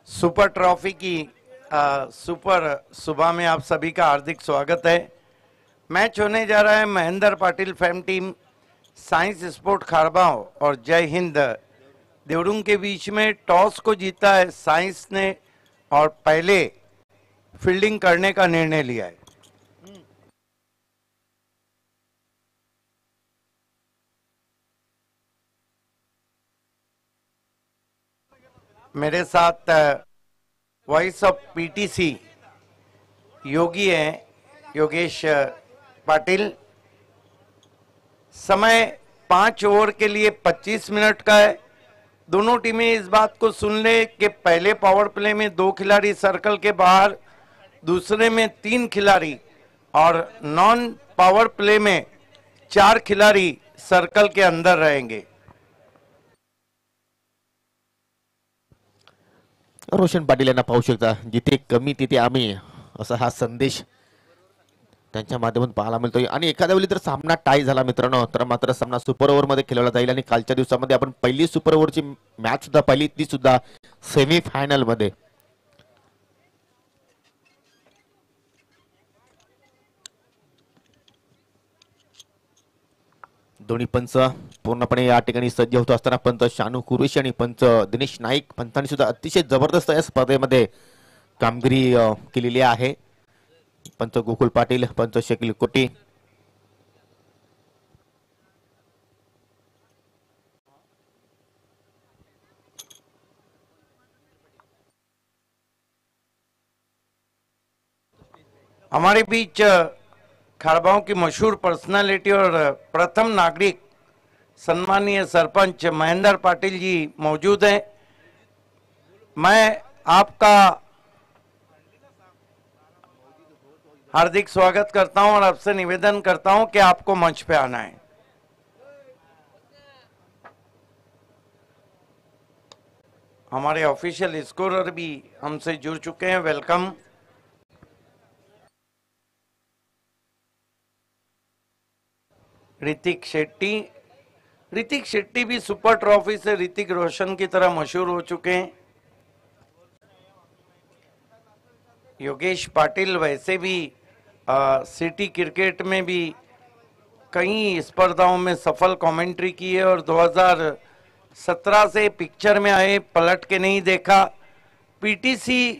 Super trophy की super सुबह में आप सभी का हार्दिक स्वागत है। मैच होने जा रहा है Mahendra Patil fame team science sport Kharbav और जय हिंद देवरुंग के बीच में। टॉस को जीता है साइंस ने और पहले फील्डिंग करने का निर्णय लिया है। मेरे साथ वॉइस ऑफ पीटीसी योगी हैं, योगेश पाटिल। समय 5 ओवर के लिए 25 मिनट का है। दोनों टीमें इस बात को सुन ले कि पहले पावर प्ले में 2 खिलाड़ी सर्कल के बाहर, दूसरे में 3 खिलाड़ी और नॉन पावर प्ले में 4 खिलाड़ी सर्कल के अंदर रहेंगे। रोशन पाटील यांना पाहू शकता, जिथे कमी तिथे आम्ही, असा हा संदेश त्यांच्या माध्यमातून पाहायला मिळतोय। आणि एखाद्या वेळी जर सामना टाय झाला मित्रांनो, तर मात्र सामना सुपर ओव्हर मध्ये खेळवला जाईल। आणि कालच्या दिवसामध्ये आपण पहिली सुपर ओव्हरची मॅच सुद्धा पाहिली, ती सुद्धा सेमी फायनल मध्ये। दोन्ही पंच पूर्णपणे या ठिकाणी सज्ज होत असताना पंच शानू कुरेशी आणि पंच दिनेश नाईक पंचांनी सुद्धा अतिशय जबरदस्त या स्पर्धेमध्ये कामगिरी केलेली आहे। पंच गोकुल पाटील, पंच शकील कोटी। हमारे बीच खारबाव की मशहूर पर्सनालिटी और प्रथम नागरिक सम्मानीय सरपंच महेंद्र पाटिल जी मौजूद हैं। मैं आपका हार्दिक स्वागत करता हूं और आपसे निवेदन करता हूं कि आपको मंच पे आना है। हमारे ऑफिशियल स्कोरर भी हमसे जुड़ चुके हैं, वेलकम। ऋतिक शेट्टी। ऋतिक शेट्टी भी सुपर ट्रॉफी से ऋतिक रोशन की तरह मशहूर हो चुके हैं। योगेश पाटिल वैसे भी सिटी क्रिकेट में भी कई स्पर्धाओं में सफल कमेंट्री की है और 2017 से पिक्चर में आए, पलट के नहीं देखा। पीटीसी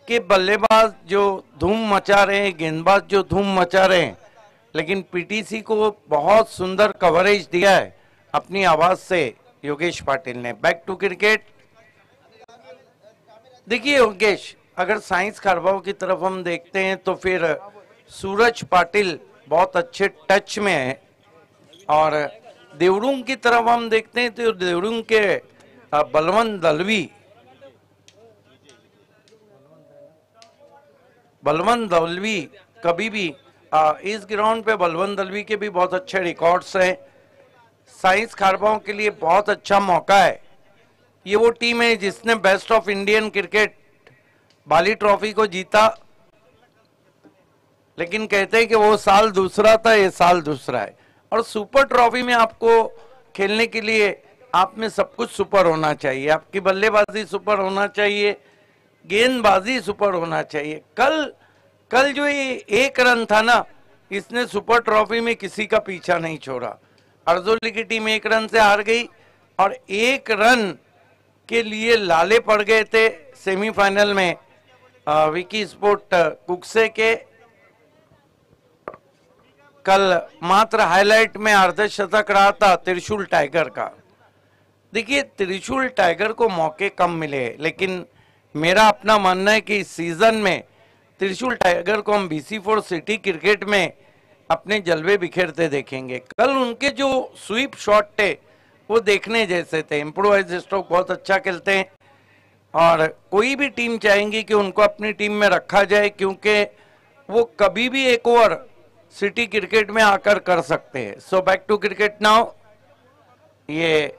के बल्लेबाज जो धूम मचा रहे हैं, गेंदबाज जो धूम मचा रहे हैं, लेकिन पीटीसी को बहुत सुंदर कवरेज दिया है अपनी आवाज से योगेश पाटिल ने। Back to cricket. देखिए योगेश, अगर साइंस खारबाव की तरफ हम देखते हैं तो फिर सूरज पाटिल बहुत अच्छे टच में है और देवरुंग की तरफ हम देखते हैं तो देवरुंग के बलवंत दलवी कभी भी इस ग्राउंड पे बलवंत दलवी के भी बहुत अच्छे रिकॉर्ड्स हैं। साइंस खारबाव के लिए बहुत अच्छा मौका है। ये वो टीम है जिसने best of Indian cricket Bali trophy को जीता, लेकिन कहते हैं कि वो साल दूसरा था, ये साल दूसरा है। और सुपर ट्रॉफी में आपको खेलने के लिए आप में सब कुछ सुपर होना चाहिए। आपकी बल्लेबाजी सुपर होना चाहिए, गेंदबाजी सुपर होना चाहिए। कल जो ये 1 रन था ना, इसने सुपर ट्रॉफी में किसी का पीछा नहीं छोड़ा। अर्जोली की टीम 1 रन से हार गई और 1 रन के लिए लाले पड़ गए थे सेमीफाइनल में विकी स्पोर्ट कुकसे के। कल मात्र हाईलाइट में अर्धशतक रहा था त्रिशूल टाइगर का। देखिए, त्रिशूल टाइगर को मौके कम मिले, लेकिन मेरा अपना मानना है कि इस सीजन में त्रिशूल टाइगर को हम BC4 सिटी क्रिकेट में अपने जलवे बिखेरते देखेंगे। कल उनके जो स्वीप शॉट थे वो देखने जैसे थे। इम्प्रोवाइज स्ट्रोक बहुत अच्छा खेलते हैं और कोई भी टीम चाहेंगी कि उनको अपनी टीम में रखा जाए, क्योंकि वो कभी भी 1 ओवर सिटी क्रिकेट में आकर कर सकते हैं। So back to cricket now. ये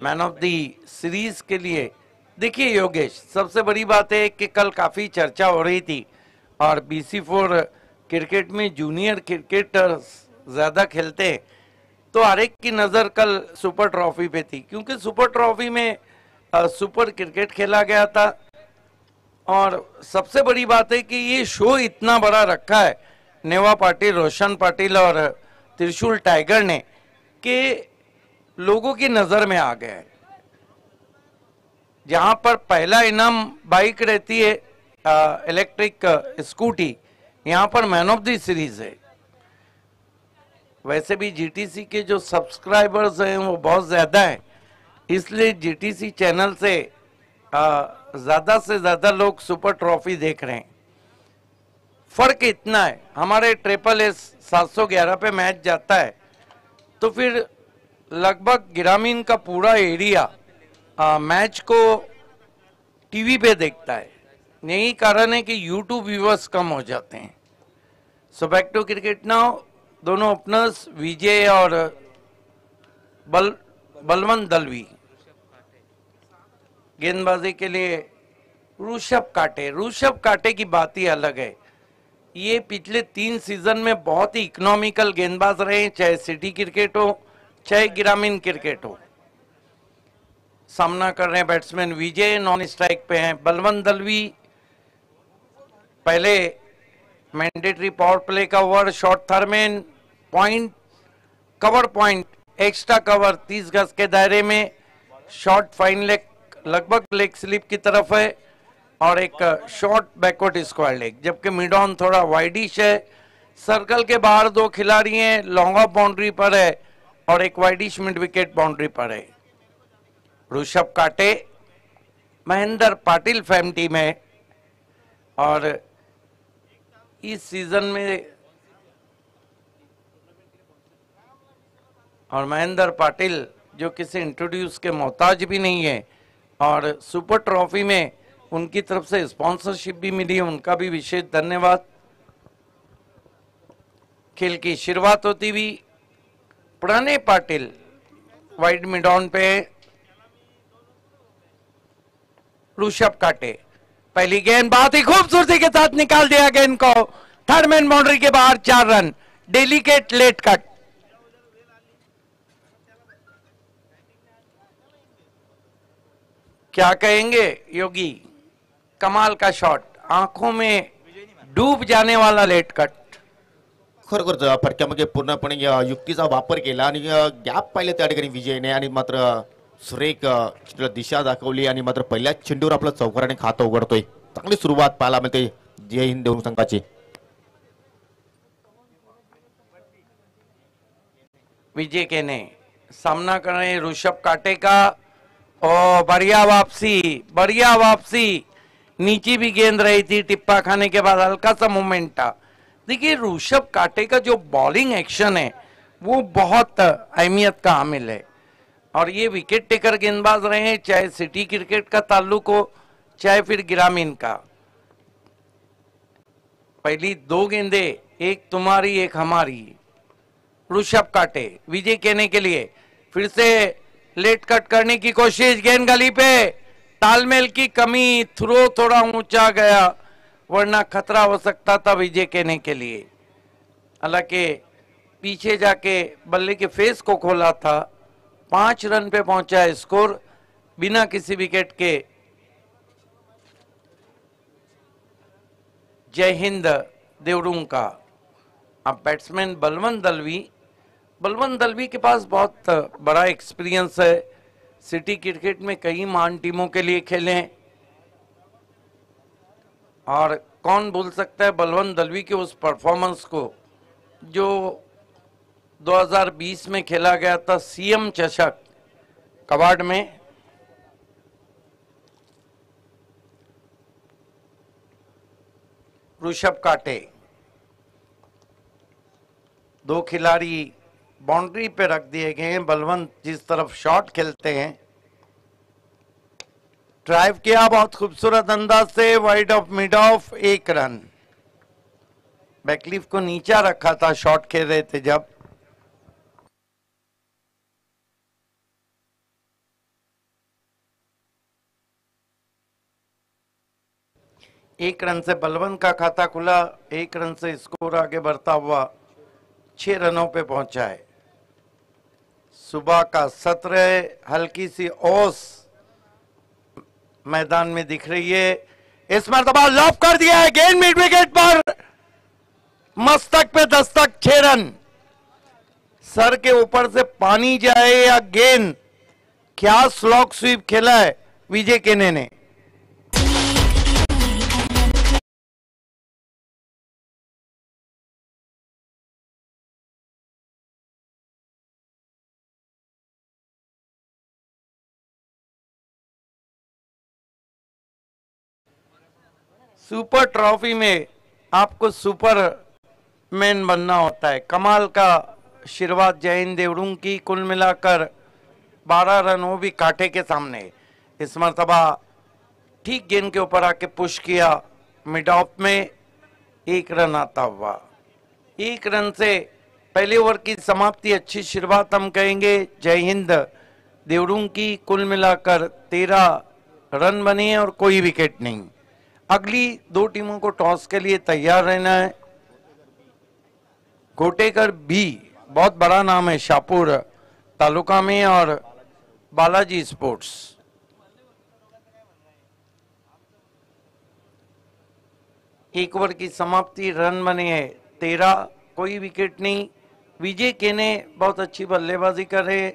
मैन ऑफ द सीरीज के लिए देखिए योगेश, सबसे बड़ी बात है कि कल काफी चर्चा हो रही थी और BC4 क्रिकेट में जूनियर क्रिकेटर्स ज्यादा खेलते हैं, तो हर एक की नजर कल सुपर ट्रॉफी पे थी, क्योंकि सुपर ट्रॉफी में सुपर क्रिकेट खेला गया था। और सबसे बड़ी बात है कि ये शो इतना बड़ा रखा है नेवा पाटिल, रोशन पाटिल और त्रिशूल टाइगर ने, कि लोगों की नजर में आ गया है। जहां पर पहला इनाम बाइक रहती है, इलेक्ट्रिक स्कूटी, यहां पर मैन ऑफ द सीरीज है। वैसे भी GTC के जो सब्सक्राइबर्स हैं वो बहुत ज्यादा है, इसलिए GTC चैनल से ज्यादा से ज्यादा लोग सुपर ट्रॉफी देख रहे हैं। फर्क इतना है, हमारे SSS 711 पे मैच जाता है तो फिर लगभग ग्रामीण का पूरा एरिया मैच को टीवी पे देखता है। यही कारण है कि YouTube व्यूअर्स कम हो जाते हैं। So back to cricket now. दोनों ओपनर्स विजय और बलवंत दलवी। गेंदबाजी के लिए ऋषभ काटे की बात ही अलग है। ये पिछले 3 सीजन में बहुत ही इकोनॉमिकल गेंदबाज रहे हैं, चाहे सिटी क्रिकेट हो चाहे ग्रामीण क्रिकेट हो। सामना कर रहे हैं बैट्समैन विजय, नॉन स्ट्राइक पे हैं। बलवंत दलवी पहले मैंडेटरी पावर प्ले का over, short third man point, cover point, extra cover 30 गज के दायरे में, शॉर्ट फाइन लेग लगभग लेग स्लिप की तरफ है और एक शॉर्ट बैकवर्ड स्क्वायर लेग, जबकि मिड ऑन थोड़ा वाइडिश है। सर्कल के बाहर 2 खिलाड़ी हैं, लॉन्ग ऑफ बाउंड्री पर है और एक वाइडिश मिड विकेट बाउंड्री पर है। ऋषभ काटे महेंद्र पाटिल फैम टीम है और इस सीजन में और महेंद्र पाटिल जो किसी इंट्रोड्यूस के मोहताज भी नहीं है और सुपर ट्रॉफी में उनकी तरफ से स्पॉन्सरशिप भी मिली है, उनका भी विशेष धन्यवाद। खेल की शुरुआत होती हुई Pranay Patil wide mid on पे, ऋषभ काटे पहली गेंद बहुत ही खूबसूरती के साथ निकाल दिया गेंद को, थर्ड मैन बाउंड्री के बाहर 4 रन, डेलिकेट लेट कट। क्या कहेंगे योगी, कमाल का शॉट, आंखों में डूब जाने वाला लेट कट। खरोखर फटक्यामध्ये पूर्णपणे युक्तीचा वापर केला आणि गॅप पाहिले त्या ठिकाणी विजयने आणि मात्र सुरेख दिशा दाखवली आणि मात्र पहिल्याच चेंडूवर आपलं चौकाराने खातं उघडतोय। चांगली सुरुवात पाहायला मिळते जय हिंद देऊन संघाची। विजय के ने सामना कर रहे ऋषभ काटे का, ओ बढ़िया वापसी, नीचे भी गेंद रही थी, टिप्पा खाने के बाद हल्का सा मूवमेंट था। देखिए ऋषभ काटे का जो बॉलिंग एक्शन है वो बहुत अहमियत का हामिल है और ये विकेट टेकर गेंदबाज रहे हैं, चाहे सिटी क्रिकेट का ताल्लुक हो चाहे फिर ग्रामीण का। पहली 2 गेंदे, एक तुम्हारी एक हमारी। ऋषभ काटे विजय कहने के लिए फिर से लेट कट करने की कोशिश, गेंद गली पे, तालमेल की कमी, थ्रो थोड़ा ऊंचा गया वरना खतरा हो सकता था विजय कहने के लिए। हालांकि पीछे जाके बल्ले के फेस को खोला था, 5 रन पे पहुंचा है स्कोर बिना किसी विकेट के। जय हिंद देवरूम का। अब बैट्समैन बलवंत दलवी के पास बहुत बड़ा एक्सपीरियंस है, सिटी क्रिकेट में कई महान टीमों के लिए खेले हैं और कौन भूल सकता है बलवंत दलवी के उस परफॉर्मेंस को जो 2020 में खेला गया था CM चषक कबाड़ में। ऋषभ काटे, 2 खिलाड़ी बाउंड्री पे रख दिए गए हैं। बलवंत जिस तरफ शॉट खेलते हैं, ड्राइव किया बहुत खूबसूरत अंदाज से, wide off mid off, 1 run. Backlift को नीचा रखा था शॉट खेल रहे थे जब। एक रन से बलवंत का खाता खुला, एक रन से स्कोर आगे बढ़ता हुआ 6 रनों पे पहुंचा है। सुबह का सत्र है, हल्की सी ओस मैदान में दिख रही है। इस मरतबा लॉफ कर दिया है, गेंद मिड विकेट पर, मस्तक पे दस्तक, 6 रन। सर के ऊपर से पानी जाए या गेंद, क्या स्लॉक स्वीप खेला है विजय केने ने। सुपर ट्रॉफी में आपको सुपर मैन बनना होता है। कमाल का आशीर्वाद जैन देवरुंग की, कुल मिलाकर 12 रन, वो भी कांटे के सामने। इस मरतबा ठीक गेंद के ऊपर आके पुश किया, मिड ऑफ में 1 रन आता हुआ। 1 रन से पहले ओवर की समाप्ति, अच्छी शुरुआत हम कहेंगे जय हिंद देवरुंग की। कुल मिलाकर 13 रन बने हैं और कोई विकेट नहीं। अगली 2 टीमों को टॉस के लिए तैयार रहना है। गोटेकर भी बहुत बड़ा नाम है शाहपुर तालुका में, और बालाजी स्पोर्ट्स। एक ओवर की समाप्ति, रन बने हैं 13, कोई विकेट नहीं। विजय केने बहुत अच्छी बल्लेबाजी कर रहे,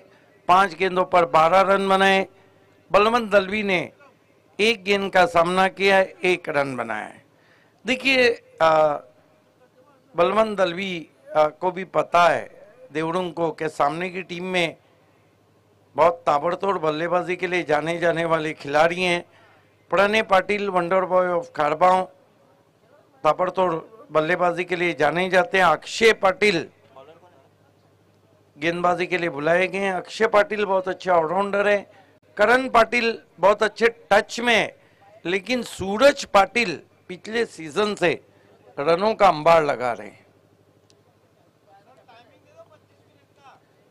5 गेंदों पर 12 रन बनाए। बलवंत दलवी ने 1 गेंद का सामना किया, 1 रन बनाया है। देखिए बलवंत दलवी को भी पता है देवरुंग को कि सामने की टीम में बहुत ताबड़तोड़ बल्लेबाजी के लिए जाने जाने वाले खिलाड़ी हैं। Pranay Patil, wonder boy of Kharbav, ताबड़तोड़ बल्लेबाजी के लिए जाने जाते हैं। अक्षय पाटिल गेंदबाजी के लिए बुलाए गए हैं। अक्षय पाटिल बहुत अच्छा ऑलराउंडर है। करण पाटिल बहुत अच्छे टच में है, लेकिन सूरज पाटिल पिछले सीजन से रनों का अंबार लगा रहे हैं।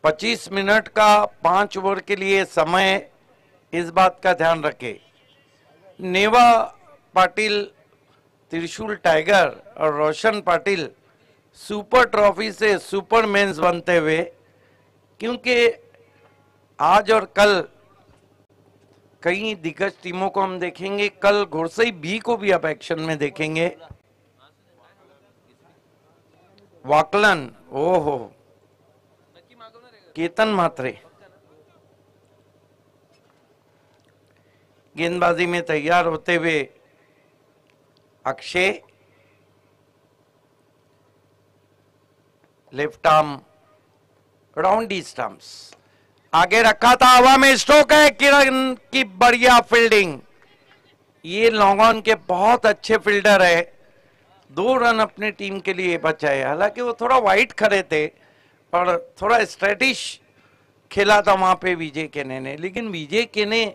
25 मिनट का 5 ओवर के लिए समय, इस बात का ध्यान रखें। नेवा पाटिल त्रिशूल टाइगर और रोशन पाटिल सुपर ट्रॉफी से सुपरमैन्स बनते हुए, क्योंकि आज और कल कई दिग्गज टीमों को हम देखेंगे। कल घुरसई बी को भी आप एक्शन में देखेंगे। वाकलन, ओहो, केतन मात्रे गेंदबाजी में तैयार होते हुए। अक्षय लेफ्ट आर्म राउंडी स्टंप्स आगे रखा था, हवा में स्ट्रोक है, किरण की बढ़िया फील्डिंग। ये लॉन्ग ऑन के बहुत अच्छे फील्डर है, 2 रन अपने टीम के लिए बचाए। हालांकि वो थोड़ा वाइड खड़े थे और थोड़ा स्ट्रेटिश खेला था वहां पे विजय केने ने, लेकिन विजय केने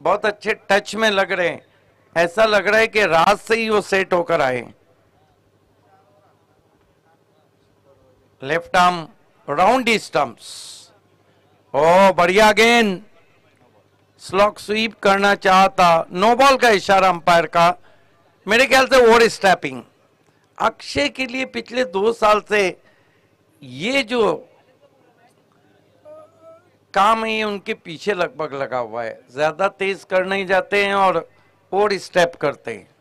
बहुत अच्छे टच में लग रहे हैं। ऐसा लग रहा है कि रात से ही वो सेट होकर आए। लेफ्ट आर्म राउंडी स्टंप्स, ओ बढ़िया गेंद, स्लॉक स्वीप करना चाहता, नो बॉल का इशारा अंपायर का, मेरे ख्याल से ओवर स्टैपिंग। अक्षय के लिए पिछले 2 साल से ये जो काम है ये उनके पीछे लगभग लगा हुआ है। ज्यादा तेज कर नहीं जाते हैं और ओवर स्टेप करते हैं।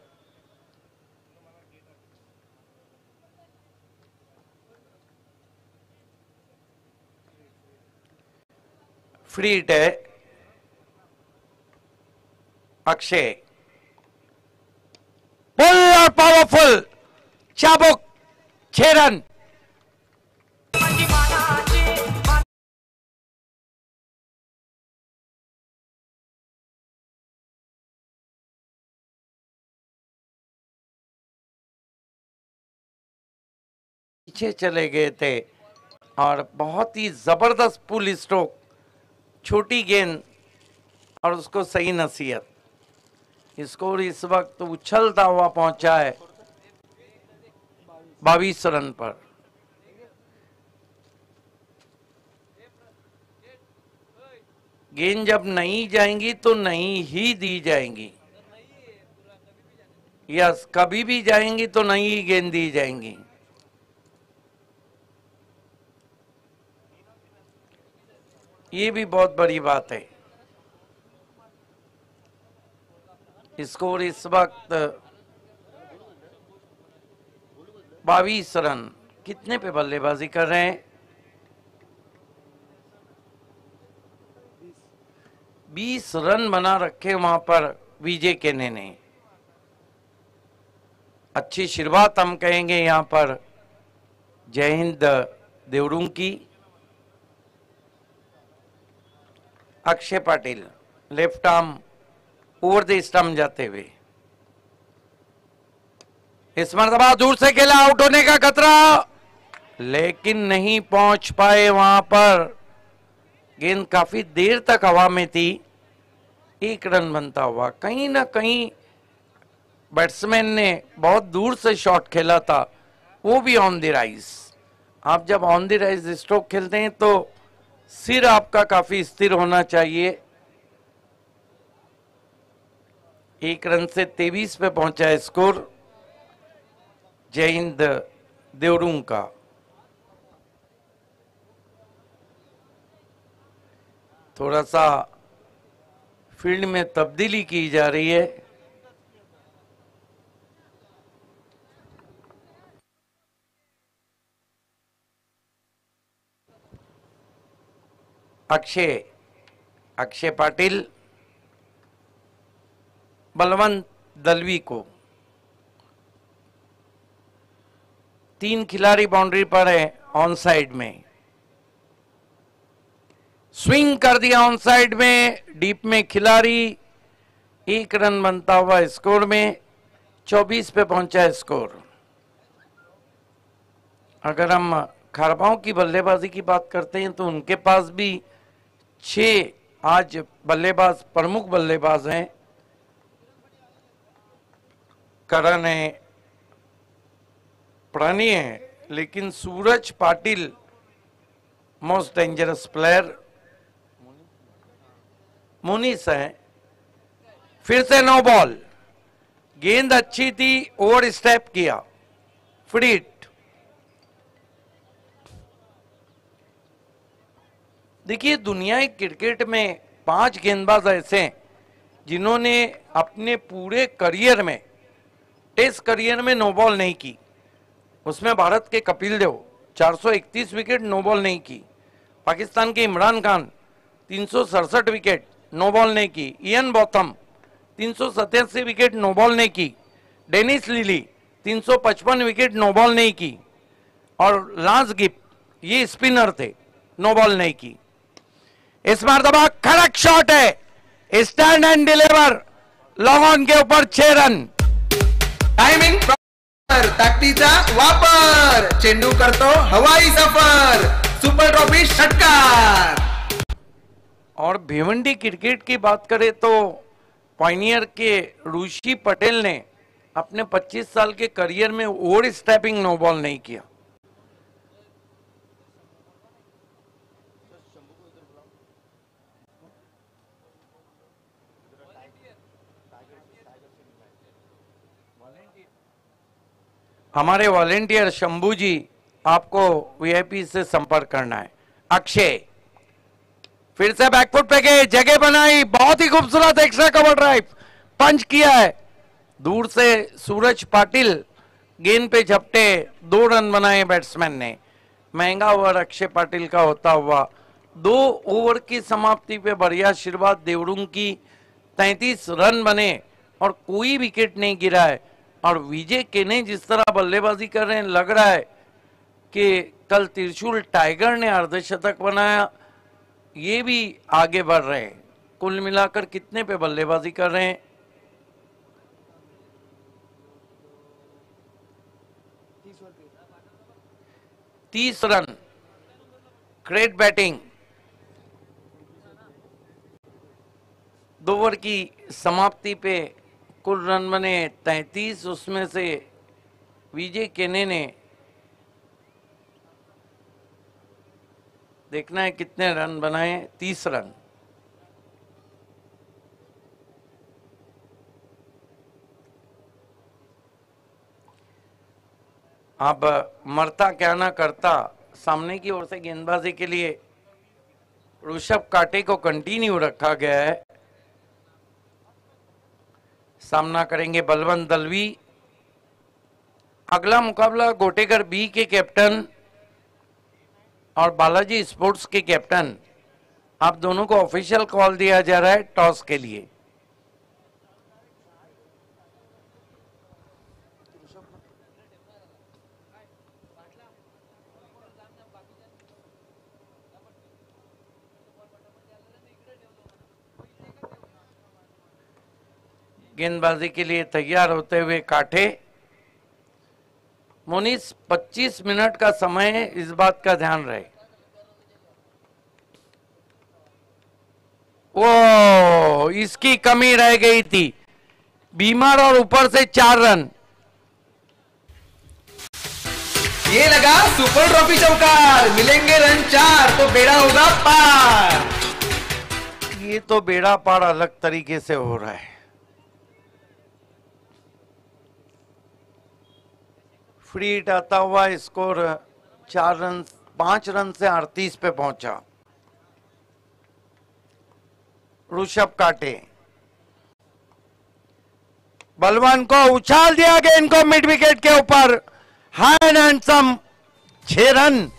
फ्री हिट है अक्षय, पुल और पावरफुल, चाबुक, 6 रन। पीछे चले गए थे और बहुत ही जबरदस्त पुल स्ट्रोक, छोटी गेंद और उसको सही नसीहत। स्कोर इस वक्त उछलता हुआ पहुंचा है 22 रन पर। गेंद जब नहीं जाएंगी तो नहीं ही दी जाएंगी। यस, कभी भी जाएंगी तो नई गेंद दी जाएंगी। ये भी बहुत बड़ी बात है। स्कोर इस वक्त 22 रन। कितने पे बल्लेबाजी कर रहे हैं? 20 रन बना रखे वहां पर विजय केने ने। अच्छी शुरुआत हम कहेंगे यहां पर जय हिंद देवरुंग की। Akshay Patil left arm over the stump जाते हुए, इस मरतबा दूर से खेला, आउट होने का खतरा, लेकिन नहीं पहुंच पाए वहां पर। गेंद काफी देर तक हवा में थी। 1 रन बनता हुआ। कहीं ना कहीं बैट्समैन ने बहुत दूर से शॉट खेला था, वो भी ऑन द राइज। आप जब ऑन द राइज स्ट्रोक खेलते हैं तो सिर आपका काफी स्थिर होना चाहिए। 1 रन से 23 पे पहुंचा है स्कोर जय हिंद देवरुंग का। थोड़ा सा फील्ड में तब्दीली की जा रही है। अक्षय पाटिल बलवंत दलवी को, 3 खिलाड़ी बाउंड्री पर है ऑन साइड में। स्विंग कर दिया ऑन साइड में, डीप में खिलाड़ी। 1 रन बनता हुआ स्कोर में 24 पे पहुंचा है स्कोर। अगर हम खरबाओं की बल्लेबाजी की बात करते हैं तो उनके पास भी 6 आज बल्लेबाज, प्रमुख बल्लेबाज हैं। करण है, प्राणी है, लेकिन सूरज पाटिल मोस्ट डेंजरस प्लेयर। मुनीस है। फिर से नो बॉल। गेंद अच्छी थी, ओवर स्टेप किया, फ्री हिट। देखिए, दुनिया क्रिकेट में 5 गेंदबाज ऐसे हैं जिन्होंने अपने पूरे करियर में, टेस्ट करियर में नो बॉल नहीं की। उसमें भारत के Kapil Dev 431 wicket, no ball नहीं की। पाकिस्तान के Imran Khan 367 wicket, no ball नहीं की। Ian Botham 387 wicket, no ball नहीं की। Dennis Lillee 355 wicket, no ball नहीं की। और लांस गिप, ये स्पिनर थे, नो बॉल नहीं की। इस मरतबा कड़क शॉट है, stand and deliver, long on के ऊपर 6 रन। टायमिंग प्रॉपर, ताकदीचा वापर, चेंडू करतो हवाई सफर, सुपर ट्रॉफी षटकार। और भिवंडी क्रिकेट की बात करें तो पायनियर के ऋषि पटेल ने अपने 25 साल के करियर में ओवर स्टेपिंग नो बॉल नहीं किया। हमारे वॉलेंटियर शंभू जी, आपको वीआईपी से संपर्क करना है। अक्षय फिर से बैकफुट पे गए, जगह बनाई, बहुत ही खूबसूरत एक्स्ट्रा कवर ड्राइव, पंच किया है दूर से। सूरज पाटिल गेंद पे झपटे, 2 रन बनाए बैट्समैन ने। महंगा ओवर अक्षय पाटिल का होता हुआ 2 ओवर की समाप्ति पे बढ़िया शुरुआत देवरुंग की। 33 रन बने और कोई विकेट नहीं गिरा है। और विजय केने जिस तरह बल्लेबाजी कर रहे हैं, लग रहा है कि कल त्रिशूल टाइगर ने अर्धशतक बनाया, ये भी आगे बढ़ रहे हैं। कुल मिलाकर कितने पे बल्लेबाजी कर रहे हैं? 30 रन। Great batting. 2 ओवर की समाप्ति पे कुल रन बने 33, उसमें से विजय केने ने, देखना है कितने रन बनाए, 30 रन। अब मरता क्या ना करता, सामने की ओर से गेंदबाजी के लिए ऋषभ काटे को कंटिन्यू रखा गया है। सामना करेंगे बलवंत दलवी। अगला मुकाबला गोटेकर बी के कैप्टन और बालाजी स्पोर्ट्स के कैप्टन, आप दोनों को ऑफिशियल कॉल दिया जा रहा है टॉस के लिए। गेंदबाजी के लिए तैयार होते हुए काठे। मोनिस 25 मिनट का समय है, इस बात का ध्यान रहे। वो इसकी कमी रह गई थी, बीमार और ऊपर से 4 रन। ये लगा सुपर ट्रॉफी चौकार, मिलेंगे रन 4 तो बेड़ा होगा पार। ये तो बेड़ा पार अलग तरीके से हो रहा है। फ्री हिट आता हुआ स्कोर 5 रन से 38 पे पहुंचा। ऋषभ काटे, बलवान को उछाल दिया गया, इनको मिड विकेट के ऊपर हाई एंड हैंडसम 6 रन।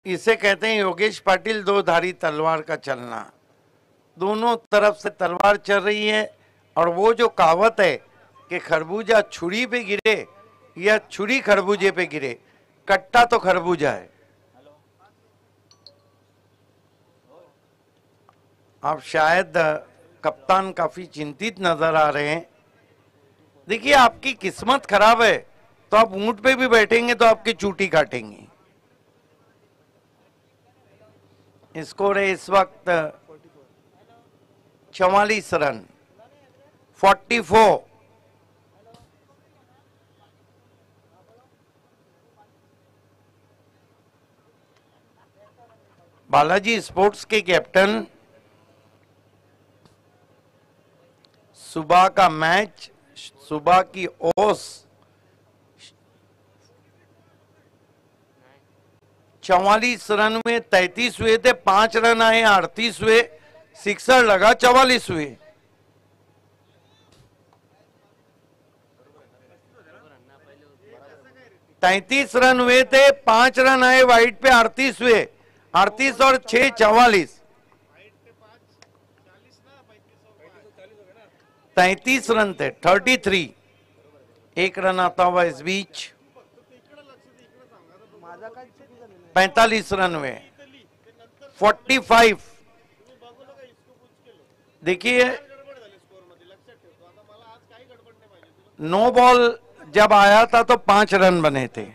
इसे कहते हैं योगेश पाटिल, दो धारी तलवार का चलना। दोनों तरफ से तलवार चल रही है, और वो जो कहावत है कि खरबूजा छुरी पे गिरे या छुरी खरबूजे पे गिरे, कट्टा तो खरबूजा है। आप शायद कप्तान काफी चिंतित नजर आ रहे हैं। देखिए, आपकी किस्मत खराब है तो आप ऊंट पे भी बैठेंगे तो आपकी चूटी काटेंगे। स्कोर है इस वक्त 44 रन, 44। बालाजी स्पोर्ट्स के कैप्टन, सुबह का मैच, सुबह की ओस 44 रन में 33 हुए थे, 5 रन आए, 38 हुए, सिक्सर लगा, 44 हुए। तैतीस रन हुए थे, 5 रन आए, वाइड पे 38 हुए, 38 और 6 44, 33 रन थे, 33। 1 रन आता हुआ इस बीच, 45 रन हुए, 45। देखिए, नो बॉल जब आया था तो 5 रन बने थे।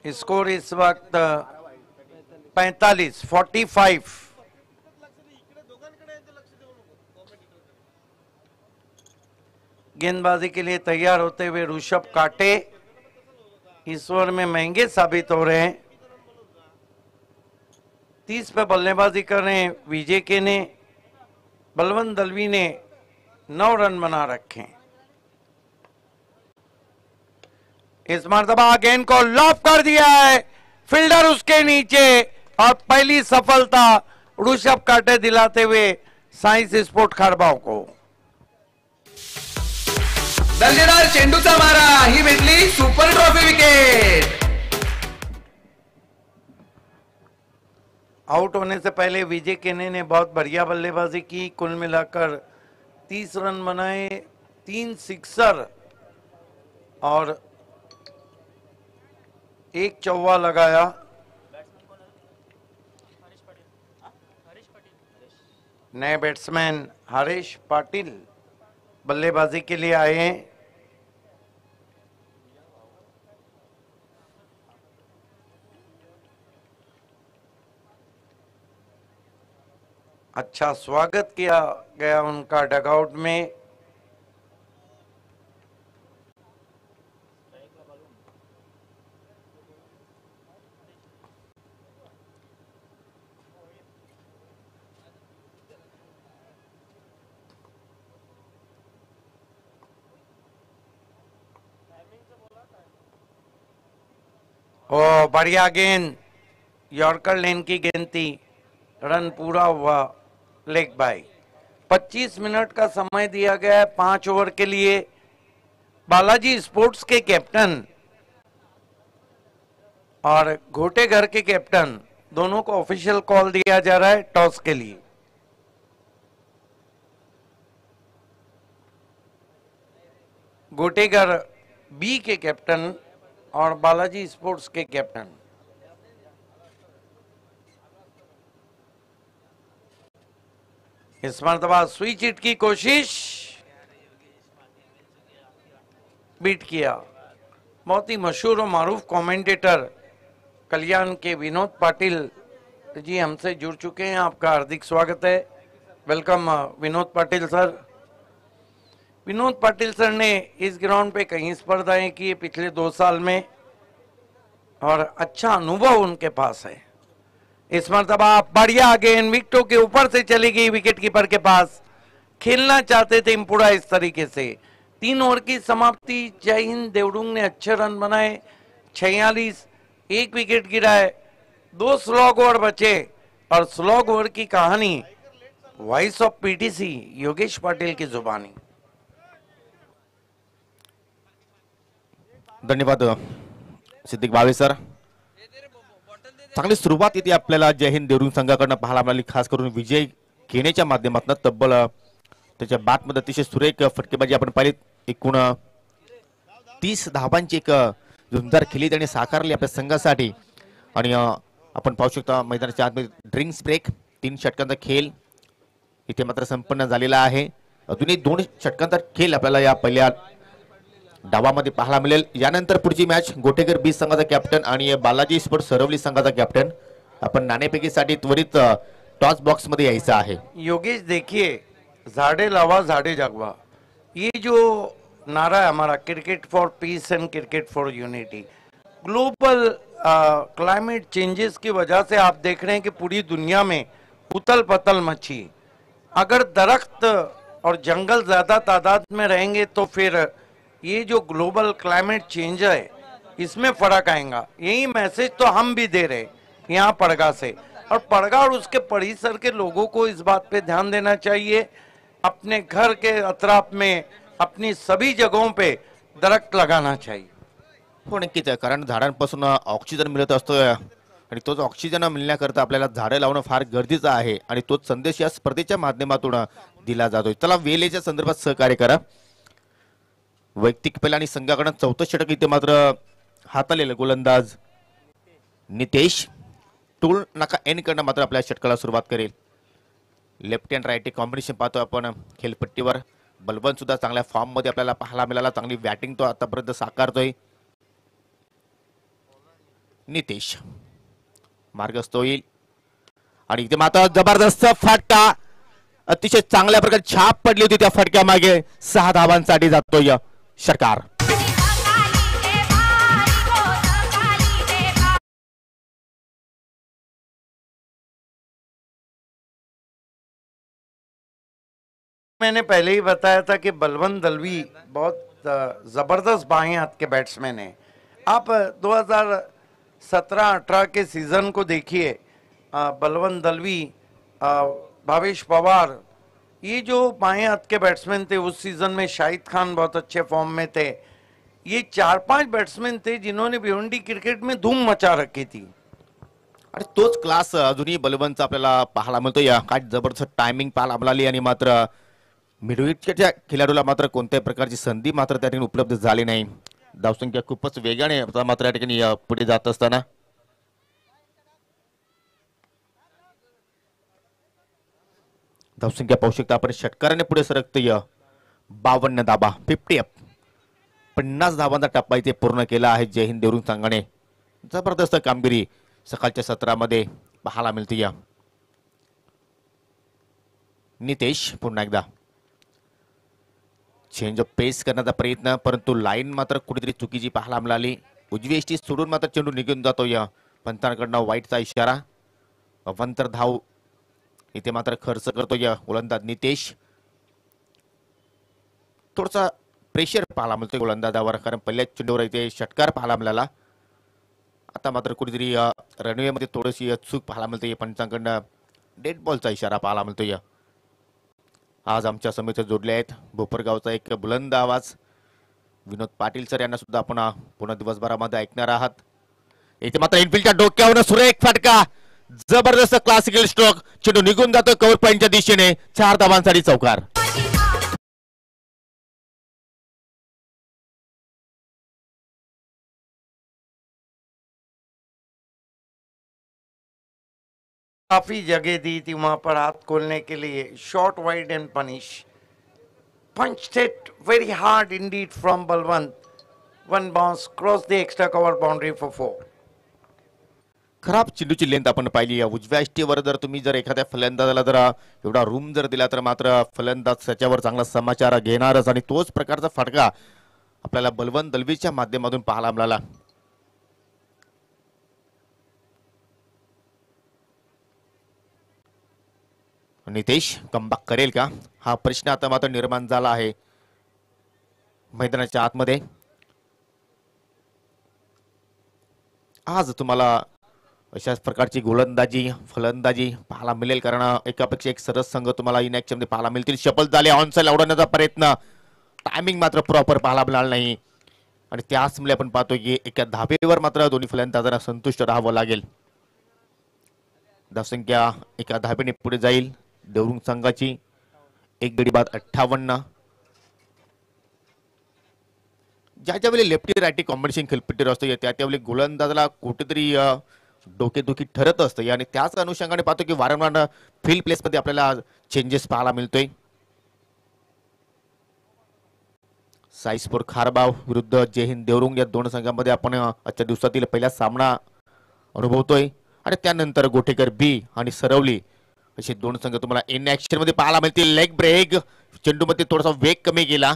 स्कोर इस वक्त 45। गेंदबाजी के लिए तैयार होते हुए ऋषभ काटे इस ओवर में महंगे साबित हो रहे हैं। 30 पे बल्लेबाजी कर रहे हैं विजय के ने। बलवंत दलवी ने 9 रन बना रखे। इस मर्तबा गेंद को लॉप कर दिया है, फील्डर उसके नीचे, और पहली सफलता ऋषभ काटे दिलाते हुए साइंस स्पोर्ट खारबाव को। दर्जेदार चेंडूचा मारा, ही भेटली सुपर ट्रॉफी विकेट। आउट होने से पहले विजय केने ने बहुत बढ़िया बल्लेबाजी की। कुल मिलाकर 30 रन बनाए, 3 सिक्सर और 1 चौवा लगाया। नए बैट्समैन हरीश पाटिल बल्लेबाजी के लिए आए हैं। अच्छा स्वागत किया गया उनका डगआउट में। ओ बढ़िया गेंद, यॉर्कर लेन की गेंद थी, रन पूरा हुआ, लेग बाय। 25 मिनट का समय दिया गया है 5 ओवर के लिए। बालाजी स्पोर्ट्स के कैप्टन और घोटेघर के कैप्टन दोनों को ऑफिशियल कॉल दिया जा रहा है टॉस के लिए। घोटेघर बी के कैप्टन और बालाजी स्पोर्ट्स के कैप्टन। इस मरतबा स्विच हिट की कोशिश, बीट किया। बहुत ही मशहूर और मारूफ कमेंटेटर कल्याण के विनोद पाटिल जी हमसे जुड़ चुके हैं। आपका हार्दिक स्वागत है, welcome Vinod Patil sir. Vinod Patil sir ने इस ग्राउंड पे कई स्पर्धाएं की पिछले 2 साल में और अच्छा अनुभव उनके पास है। इस मरतबा बढ़िया गेंद विकेटों के ऊपर से चली गई, विकेट कीपर के पास। खेलना चाहते थे इम्पुड़ा इस तरीके से। 3 ओवर की समाप्ति। जय हिंद देवडुंग ने अच्छे रन बनाए, 46, 1 विकेट गिरा है, 2 स्लॉग ओवर बचे। और स्लॉग ओवर की कहानी voice of PTC Yogesh Patil की जुबानी। धन्यवाद सिद्दीक भावे सर। चांगली सुरुवात इथे आपल्याला जय हिंद देवरुंग संघाकडनं पाहायला मिळाली, खास करून विजय घेण्याच्या माध्यमातून। तब्बल त्याच्या बॅटमध्ये अतिशय सुरेख फटकेबाजी आपण पाहिली। एकूण 30 धावांची एक झुंजार खेळी त्याने साकारली आपल्या संघासाठी। आणि आपण पाहू शकता मैदानाच्या आतमध्ये ड्रिंक्स ब्रेक, 3 षटकांचा खेळ इथे मात्र संपन्न झालेला आहे। अजूनही 2 षटकांचा खेळ आपल्याला या पहिल्या डावामध्ये पाहायला मिळेल। यानंतर पुढची मॅच गोटेघर बी संघाचा कॅप्टन आणि बालाजी स्पोर्ट्स सरवली संघाचा कॅप्टन। आपण नाणेफेकीसाठी त्वरित टॉस बॉक्स मध्ये यायचं आहे। योगेश देखिए, झाड़े लावा झाड़े जगवा, ये जो नारा है हमारा, cricket for piece and cricket for unity. Global climate changes की वजह से आप देख रहे हैं कि पूरी दुनिया में उथल पथल मची। अगर दरख्त और जंगल ज्यादा तादाद में रहेंगे तो फिर ये जो ग्लोबल क्लाइमेट चेंज है इसमें फर्क आएगा। यही मैसेज तो हम भी दे रहे यहाँ पड़गा से। और पड़गा और उसके परिसर के लोगों को इस बात पे ध्यान देना चाहिए, अपने घर के अतराफ में, अपनी सभी जगहों पे दरख्त लगाना चाहिए। हो नक्कीच, कारण झाडांपासून ऑक्सिजन मिळत असतो आणि तोच ऑक्सिजन मिळण्याकरता आपल्याला झाडं लावणं फार गरजेचं आहे आणि तोच संदेश या स्पर्धेच्या माध्यमातून दिला जातोय। चला वेलेच्या संदर्भात सहकार्य करा। वैयक्तिक पहिला आणि संघाकडून 4थं षटक इथे मात्र हाताळलेलं गोलंदाज नितेश टूल नाका एन कडनं मात्र आपल्या षटकाला सुरुवात करेल। लेफ्ट हँड राईट कॉम्बिनेशन पाहतो आपण खेळपट्टीवर। बलवंत सुद्धा चांगल्या फॉर्म मध्ये आपल्याला पाहायला मिळाला, चांगली बॅटिंग तो आतापर्यंत साकारतोय। नितेश मार्गस्थ होईल आणि इथे मात्र जबरदस्त फटका, अतिशय चांगल्या प्रकारे छाप पडली होती त्या फटक्या मागे। 6 धावांसाठी जातोय षटकार। मैंने पहले ही बताया था कि बलवंत दलवी बहुत जबरदस्त बाएं हाथ के बैट्समैन हैं। आप 2017-18 के सीजन को देखिए, बलवंत दलवी, भावेश पवार, ये जो बाएं हाथ के बैट्समैन थे उस सीजन में शाहिद खान बहुत अच्छे फॉर्म में थे। ये 4-5 बैट्समैन थे जिन्होंने भिवंडी क्रिकेट में धूम मचा रखी थी। आणि तोच क्लास अजूनही बलवंतचा आपल्याला पाहायला मिळतो। या काय जबरदस्त टायमिंग पाहायला मिळाली आणि मात्र मिडविकेटच्या खेळाडूला मात्र कोणत्याही प्रकारची संधी मात्र त्या ठिकाणी उपलब्ध झाली नाही। धावसंख्या खूपच वेगाने मात्र या ठिकाणी पुढे जात असताना धावसंख्या पाहू शकता आपण। षटकाराने पुढे सरकतोय 52 धावा, 50 अप, 50 धावांचा टप्पा इथे पूर्ण केला आहे जय हिंद देवरुंग संघाने। जबरदस्त कामगिरी सकाळच्या सत्रामध्ये पाहायला मिळते। नितेश पुन्हा एकदा चेंज ऑफ पेस करण्याचा प्रयत्न, परंतु लाईन मात्र कुठेतरी चुकीची पाहायला मिळाली. उजवी एष्टी सोडून मात्र चेंडू निघून जातो. या पंतांकडनं वाईटचा इशारा. अवंतर धाव इथे मात्र खर्च करतो या गोलंदाज नितेश. थोडासा प्रेशर पाहायला मिळतोय गोलंदाजावर, कारण पहिल्याच चेंडूवर इथे षटकार पाहायला मिळाला. आता मात्र कुठेतरी रनवे मध्ये थोडीशी चूक पाहायला मिळते. पंचांकडनं डेड बॉलचा इशारा पाहायला मिळतोय. आज आमच्या समितीत जोडले आहेत भोपरगावचा एक बुलंद आवाज विनोद पाटील सर, यांना सुद्धा आपण पुन्हा दिवसभरामध्ये ऐकणार आहात. इथे मात्र इनफिल्डच्या डोक्यावर सुरेख फटका, जबरदस्त क्लासिकल स्ट्रोक, चेंडू निघून जातो कव्हर पॉइंटच्या दिशेने. 4 धावांसाठी चौकार. काफी जगह दी थी वहां पर हाथ खोलने के लिए. Short wide and punish. Punched it very hard indeed from Balwant. One bounce crossed the extra cover boundary for 4. खराब चेंडूची लेंथ आपण पाहिली. या उजव्या इष्टीवर जर तुम्ही जर एखाद्या फलंदाजाला जर एवढा रूम जर दिला तर मात्र फलंदाज त्याच्यावर चांगला समाचार घेणारच, आणि तोच प्रकारचा फटका आपल्याला बलवंत दलवीच्या माध्यमातून पाहायला मिळाला. नितेश कमबॅक करेल का, हा प्रश्न आता मात्र निर्माण झाला आहे मैदानाच्या आतमध्ये. आज तुम्हाला अशाच प्रकारची गोलंदाजी फलंदाजी पाहायला मिळेल, कारण एकापेक्षा एक सरस संघ तुम्हाला इनॅक्शन मध्ये पाहायला मिळतील. शपल झाले, ऑनसाइड उडवण्याचा प्रयत्न, टायमिंग मात्र प्रॉपर पाहायला मिळाला नाही, आणि त्याचमुळे आपण पाहतो की एका धाबेवर मात्र दोन्ही फलंदाजांना संतुष्ट राहावं लागेल. धावसंख्या एका धाबेने पुढे जाईल देवरुंग संघाची. 1 गडी बाद 58. ज्या वेळी लेफ्टी रायटी कॉम्बिनेशन खेळपट्टीवर असतो त्या त्यावेळी गोलंदाजाला कुठेतरी डोकेदुखी ठरत असतं, आणि त्याच अनुषंगाने पाहतो की वारंवार फील्ड प्लेस मध्ये आपल्याला चेंजेस पाहायला मिळतोय. साईस्पोर खारबाव विरुद्ध जय हिंद देवरुंग या दोन संघांमध्ये आपण आजच्या दिवसातील पहिला सामना अनुभवतोय, आणि त्यानंतर गोठेकर बी आणि सरवली असे दोन संघ तुम्हाला इन ऍक्शन मध्ये पाहायला मिळतील. लेग ब्रेक, चेंडू मध्ये थोडासा वेग कमी गेला,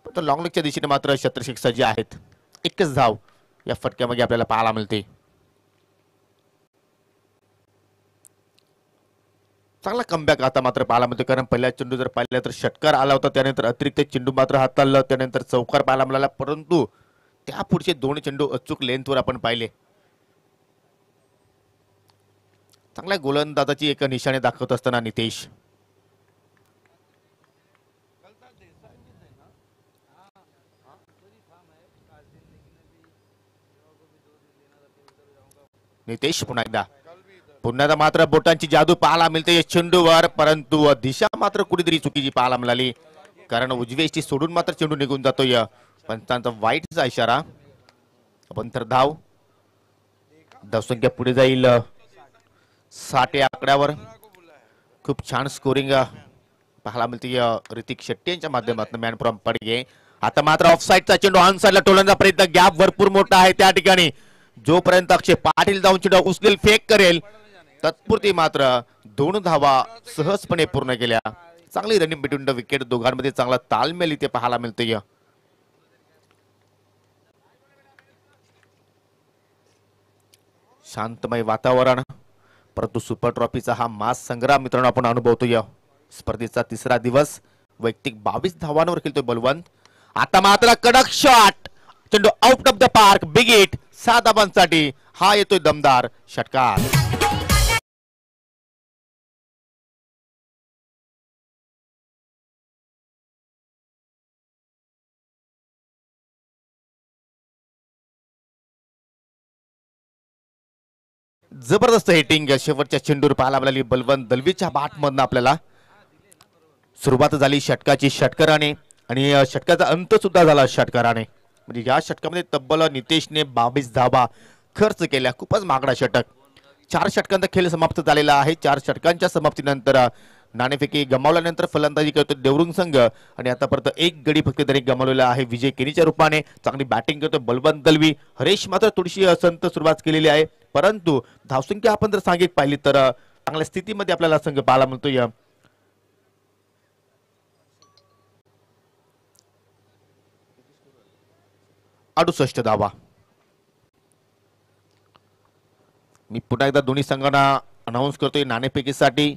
पण लॉंग लेगच्या दिशेने मात्र शतरशिक सज्ज आहेत. एकच धाव या फटक्यामध्ये आपल्याला पाहायला मिळते. चांगला कमबॅक आता मात्र पाहायला मिळतो, कारण पहिला चेंडू जर पाहिला तर षटकार आला होता, त्यानंतर अतिरिक्त चेंडू मात्र हाताळला, त्यानंतर चौकार पाहायला मिळाला, परंतु त्या पुढचे 2 चेंडू अचूक लेंथवर आपण पाहिले. चांगल्या गोलंदाजाची एक निशाणे दाखवत असताना नितेश. नितेश पुन्हा एकदा मात्र बोटांची जादू पाहायला मिळते चेंडूवर, परंतु दिशा मात्र कुठेतरी चुकीची पाहायला मिळाली, कारण उजवी एष्टी सोडून मात्र चेंडू निघून जातोय. पंचांचा वाईटचा इशारा. पंतर धाव, धावसंख्या पुढे जाईल 60 या आकड्यावर. खूप छान स्कोरिंग पाहायला मिळते ऋतिक शेट्टी यांच्या माध्यमातून मॅन फ्रॉम पडगे. आता मात्र ऑफसाईडचा चेंडू ऑन साइडला टोलण्याचा प्रयत्न, गॅप भरपूर मोठा आहे त्या ठिकाणी. जोपर्यंत अक्षय पाटील जाऊन चेंडू उचलेल, फेक करेल, तत्पुरती मात्र 2 धावा सहजपणे पूर्ण केल्या. चांगली रनिंग बिटवीन द विकेट, दोघांमध्ये चांगला तालमेल इथे पाहायला मिळतोय. शांतमय वातावरण, परंतु सुपर ट्रॉफीचा हा मास संग्राम मित्रांनो आपण अनुभवतोय. स्पर्धेचा 3रा दिवस. वैयक्तिक 22 धावांवर खेळतोय बलवंत. आता मात्र कडक शॉट, चेंडू out of the park, big hit. 7 धावांसाठी हा येतोय दमदार षटकार. जबरदस्त हिटिंग शेवटच्या चेंडूवर पाहायला मिळाली बलवंत दलवीच्या बॅट मधून. आपल्याला सुरुवात झाली षटकाची षटकाराने, आणि षटकाचा अंत सुद्धा झाला षटकाराने. म्हणजे या षटकामध्ये तब्बल नितेशने 22 धावा खर्च केल्या. खूपच महागडा षटक. 4 षटकांचा खेळ समाप्त झालेला आहे. 4 षटकांच्या समाप्तीनंतर नाणेफेकी गमावल्यानंतर फलंदाजी करतो देवरुंग संघ, आणि आतापर्यंत 1 गडी फक्त त्यांनी गमावलेला आहे विजय केनीच्या रूपाने. चांगली बॅटिंग करतो बलवंत दलवी. हरेश मात्र थोडीशी असंत सुरुवात केलेली आहे, परंतु धावसंख्या आपण जर सांगित पाहिली तर चांगल्या स्थितीमध्ये आपल्याला संघ पाहायला मिळतोय. 68 धावा. मी पुन्हा एकदा दोन्ही संघांना अनाऊन्स करतोय नाणेफेकीसाठी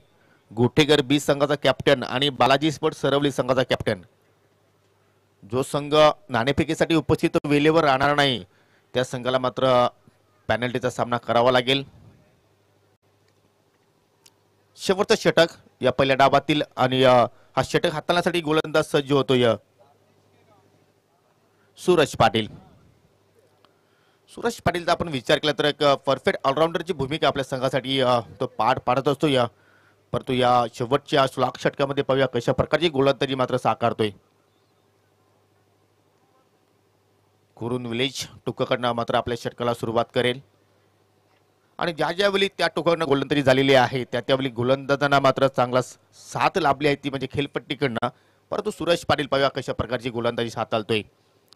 गोठेकर बी संघाचा कॅप्टन आणि बालाजी स्पोर्ट सरवली संघाचा कॅप्टन. जो संघ नाणेफेकीसाठी उपस्थित वेळेवर राहणार नाही त्या संघाला मात्र पेनल्टीचा सामना करावा लागेल. शेवटचं षटक या पहिल्या डावातील आणि हा षटक हाताळण्यासाठी गोलंदाज सज्ज होतोय सूरज पाटील. सूरज पाटीलचा आपण विचार केला तर एक परफेक्ट ऑलराऊंडरची भूमिका आपल्या संघासाठी तो पार पाडत असतो. परंतु या शेवटच्या स्लॉक षटकामध्ये पाहूया कशा प्रकारची गोलंदाजी मात्र साकारतोय. कुरुन विलेज टोकाकडनं मात्र आपल्या षटकाला सुरुवात करेल आणि ज्यावेळी त्या टोकाकडनं गोलंदाजी झालेली आहे त्यावेळी गोलंदाजांना मात्र चांगला साथ लाभली आहे ती म्हणजे खेळपट्टीकडनं. परंतु सूरज पाटील पाहूया कशा प्रकारची गोलंदाजी हाताळतोय.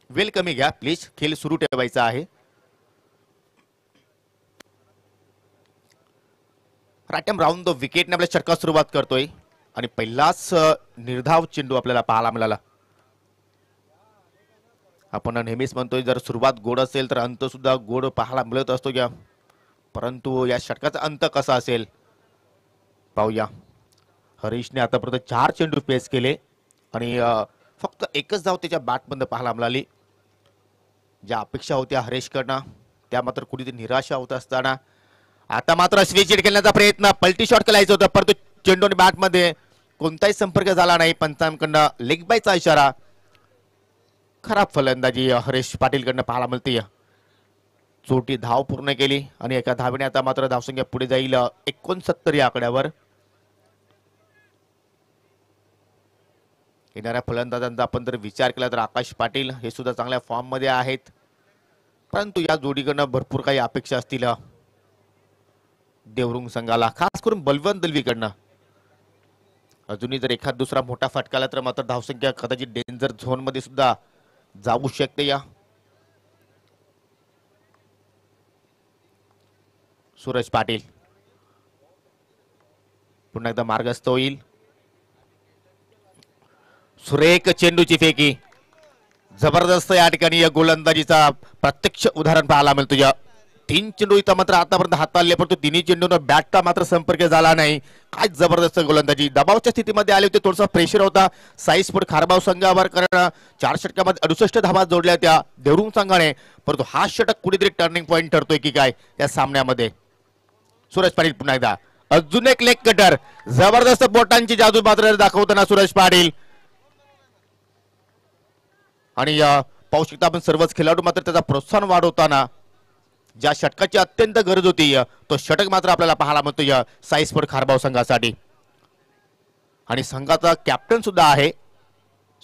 वेल कमी घ्या प्लीज, खेळ सुरू ठेवायचा आहे. रायटम राऊंड द विकेटने आपल्या षटकात सुरुवात करतोय आणि पहिलाच निर्धाव चेंडू आपल्याला पाहायला मिळाला. आपण नेहमीच म्हणतोय जर सुरुवात गोड असेल तर अंत सुद्धा गोड पाहायला मिळत असतो. परंतु या षटकाचा अंत कसा असेल पाहूया. हरीशने आतापर्यंत 4 चेंडू पेस केले आणि फक्त एकच धाव त्याच्या बॅटमध्ये पाहायला मिळाली. ज्या अपेक्षा होत्या हरीशकडनं त्या मात्र कुठेतरी निराशा होत असताना आता मात्र स्विच खेळण्याचा प्रयत्न, पलटी शॉट खेळायचं होतं परंतु चेंडू आणि बॅटमध्ये कोणताही संपर्क झाला नाही. पंचांकडनं लेग बायचा इशारा. खराब फलंदाजी हरीश पाटीलकडनं पाहायला मिळते. चोटी धाव पूर्ण केली आणि एका धावेने आता मात्र धावसंख्या पुढे जाईल 69 या आकड्यावर. येणाऱ्या फलंदाजांचा आपण जर विचार केला तर आकाश पाटील हे सुद्धा चांगल्या फॉर्म मध्ये आहेत. परंतु या जोडीकडनं भरपूर काही अपेक्षा असतील देवरुंग संघाला, खास करून बलवंत दलवीकडनं. अजूनही जर एखाद दुसरा मोठा फटका आला तर मात्र धावसंख्या कदाचित डेंजर झोन मध्ये सुद्धा जाऊ शकते. या सूरज पाटील पुन्हा एकदा मार्गस्थ होईल. सुरेख चेंडूची फेकी, जबरदस्त या ठिकाणी या गोलंदाजीचा प्रत्यक्ष उदाहरण पाहायला मिळतो. या 3 चेंडू इथं मात्र आतापर्यंत हाताळले परंतु तिन्ही चेंडूंना बॅटचा मात्र संपर्क झाला नाही. काय जबरदस्त गोलंदाजी. दबावच्या स्थितीमध्ये आले होते, थोडासा प्रेशर होता साई स्पोर्ट खारबाव संघावर कारण 4 षटकामध्ये 68 धावा जोडल्या त्या देवरुंग संघाने. परंतु हा षटक कुठेतरी टर्निंग पॉइंट ठरतोय की काय या सामन्यामध्ये. सूरज पाटील पुन्हा एकदा अजून एक लेग कटर, जबरदस्त बोटांची जादू मात्र दाखवताना सूरज पाटील. आणि पाहू शकता आपण सर्वच खेळाडू मात्र त्याचा प्रोत्साहन वाढवताना ज्या षटकाची अत्यंत गरज होती तो षटक मात्र आपल्याला पाहायला मिळतोय साई स्पोर्ट खारबाव संघासाठी. आणि संघाचा कॅप्टन सुद्धा आहे,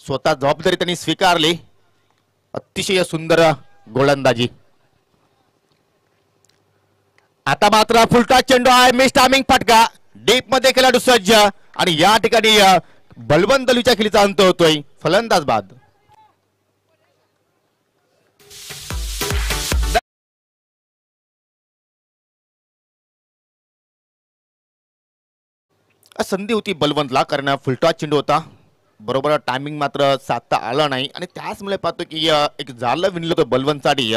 स्वतः जबाबदारी त्यांनी स्वीकारली. अतिशय सुंदर गोलंदाजी. आता मात्र फुलटा चेंडू आहे, मिस टायमिंग फटका, डीप मध्ये खेळाडू सज्ज आणि या ठिकाणी बलवंत दलवीच्या खेळीचा अंत होतोय. फलंदाज बाद. संधी होती बलवंतला कारण फुलटॉस चेंडू होता, बरोबर टायमिंग मात्र साधता आला नाही आणि त्याचमुळे पाहतो की एक जाल विणलं होतं बलवंतसाठी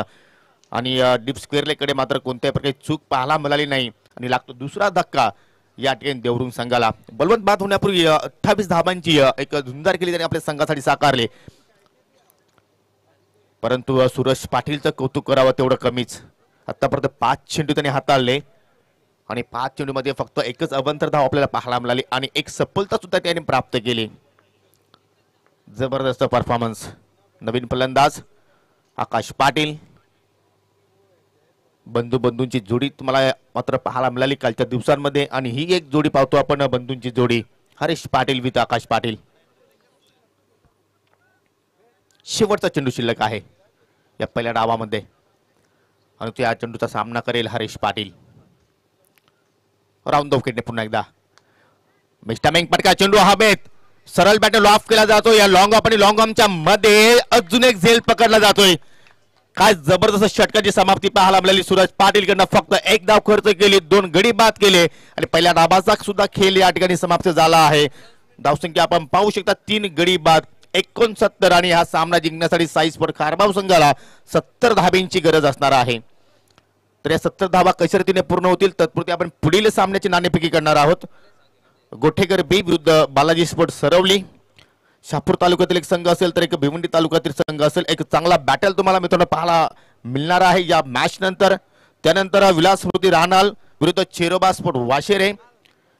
आणि डीप स्क्वेअरकडे मात्र कोणत्याही प्रकारची चूक पाहायला मिळाली नाही आणि लागतो दुसरा धक्का या ठिकाणी देवरुंग संघाला. बलवंत बाद होण्यापूर्वी 28 धावांची एक झुंजार केली त्यांनी आपल्या संघासाठी साकारले. परंतु सूरज पाटीलचं कौतुक करावं तेवढं कमीच. आतापर्यंत 5 चेंडू त्यांनी हाताळले आणि 5 चेंडू मध्ये फक्त एकच अवंतर धाव आपल्याला पाहायला मिळाली आणि एक सफलता सुद्धा त्यांनी प्राप्त केली. जबरदस्त परफॉर्मन्स. नवीन फलंदाज आकाश पाटील. बंधूंची जोडी तुम्हाला मात्र पाहायला मिळाली कालच्या दिवसांमध्ये आणि ही एक जोडी पाहतो आपण बंधूंची जोडी हरीश पाटील विथ आकाश पाटील. शेवटचा चेंडू शिल्लक आहे या पहिल्या डावामध्ये आणि त्या चेंडूचा सामना करेल हरीश पाटील. राऊंड द विकेटने पुन्हा एकदा मिस्टामिंग पटका, चेंडू हवेत, सरळ बॅटने लॉफ केला जातो. या लॉंग ऑफ आणि लॉंग ऑमच्या मध्ये अजून एक झेल पकडला जातोय. काय जबरदस्त षटकाची समाप्ती पाहायला मिळाली. सूरज पाटील कडनं फक्त एक धाव खर्च केली, 2 गडी बाद केले आणि पहिल्या डावाचा सुद्धा खेळ या ठिकाणी समाप्त झाला आहे. धावसंख्या आपण पाहू शकता 3 गडी बाद 69 आणि हा सामना जिंकण्यासाठी साई स्पोर्ट खारबाव संघाला 70 धाब्यांची गरज असणार आहे. तर या 70 धावा कशा रीतीने पूर्ण होतील तत्पुरती आपण पुढील सामन्याची नाणेफेकी करणार आहोत. गोठेकर बी विरुद्ध बालाजी स्पोर्ट सरवली. शहापूर तालुक्यातील एक संघ असेल तर एक भिवंडी तालुक्यातील संघ असेल. एक चांगला बॅटल तुम्हाला मित्रांनो पाहायला मिळणार आहे या मॅच नंतर. त्यानंतर विलास स्मृती राहणाल विरुद्ध चेरोबा स्पोर्ट वाशेरे.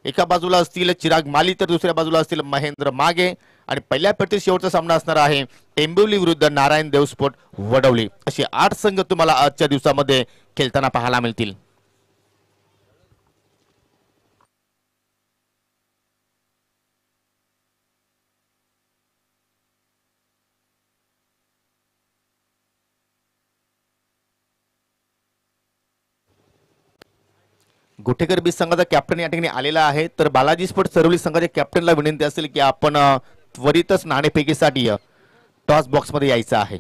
एका बाजूला असतील चिराग माली तर दुसऱ्या बाजूला असतील महेंद्र मागे. आणि पहिल्या पेटीत शेवटचा सामना असणार आहे टेंबिवली विरुद्ध नारायण देव स्पोर्ट वडवली. असे 8 संघ तुम्हाला आजच्या दिवसामध्ये खेळताना पाहायला मिळतील. गोठेकर बी संघाचा कॅप्टन या ठिकाणी आलेला आहे. तर बालाजी स्पोर्ट सरवली संघाच्या कॅप्टनला विनंती असेल की आपण त्वरितच नाणेफेकीसाठी टॉस बॉक्स मध्ये यायचं आहे.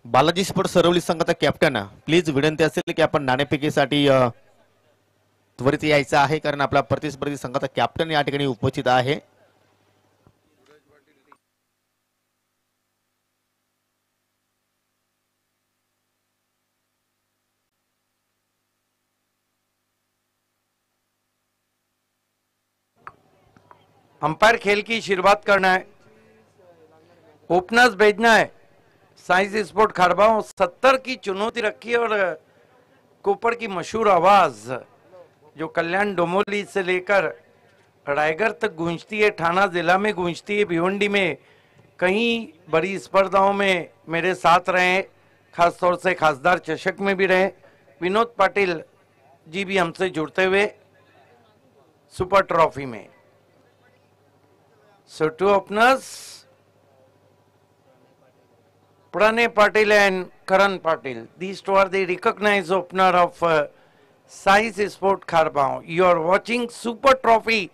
बालाजी स्पोर्ट सरवली संघाचा कॅप्टन प्लीज विनंती असेल की आपण नाणेफेकीसाठी त्वरित यायचं आहे कारण आपला प्रतिस्पर्धी संघाचा कॅप्टन या ठिकाणी उपस्थित आहे. अंपायर खेल की शुरुआत करना है, ओपनर्स भेजना है. साइंस स्पोर्ट खारबाव 70 की चुनौती रखी है और कोपर की मशहूर आवाज जो कल्याण डोमोली से लेकर रायगढ़ तक गूंजती है, थाना जिला में गूंजती है, भिवंडी में कई बड़ी स्पर्धाओं में मेरे साथ रहे, खासतौर से खासदार चषक में भी रहे. विनोद पाटिल जी भी हमसे जुड़ते हुए सुपर ट्रॉफी में. So two openers, Pranay Patil and Karan Patil. These two are the recognized opener of Size Sport Kharbao. You are watching Super Trophy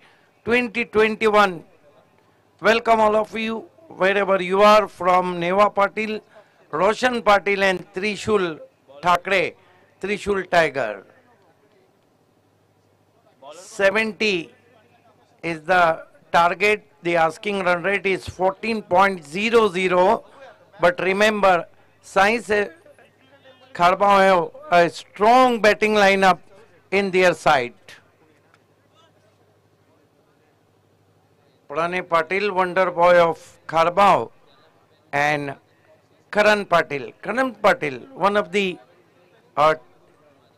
2021. Welcome all of you, wherever you are, from Neva Patil, Roshan Patil and Trishul Thakre, Trishul Tiger. 70 is the target. The asking run rate is 14.00, but remember, Science Kharbao have a strong batting lineup in their side. Pranay Patil, wonder boy of Kharbao, and Karan Patil. Karan Patil, one of the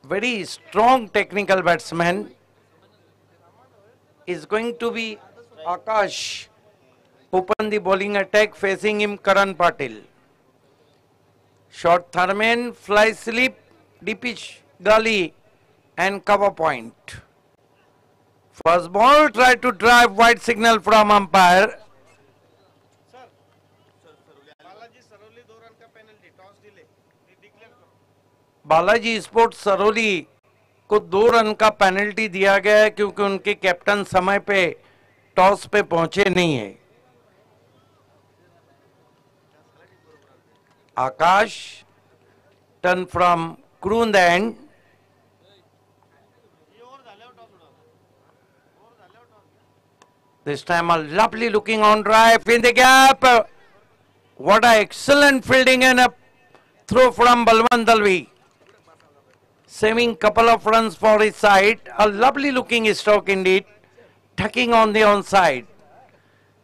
very strong technical batsmen, is going to be Akash. Open the bowling attack, facing him Karan Patil. Short Tharman, fly slip, deep pitch, gully and cover point. First ball, try to drive, wide signal from umpire. Balaji sports Saroli को 2 run का penalty दिया गया है क्योंकि उनके captain समय पे toss पे पहुंचे नहीं है. आकाश टर्न फ्रॉम क्रून the end This time a lovely looking on drive in the gap. What a excellent fielding and a throw from Balwant Dalvi. Saving couple of runs for his side. A lovely looking stroke indeed. Tucking on the onside.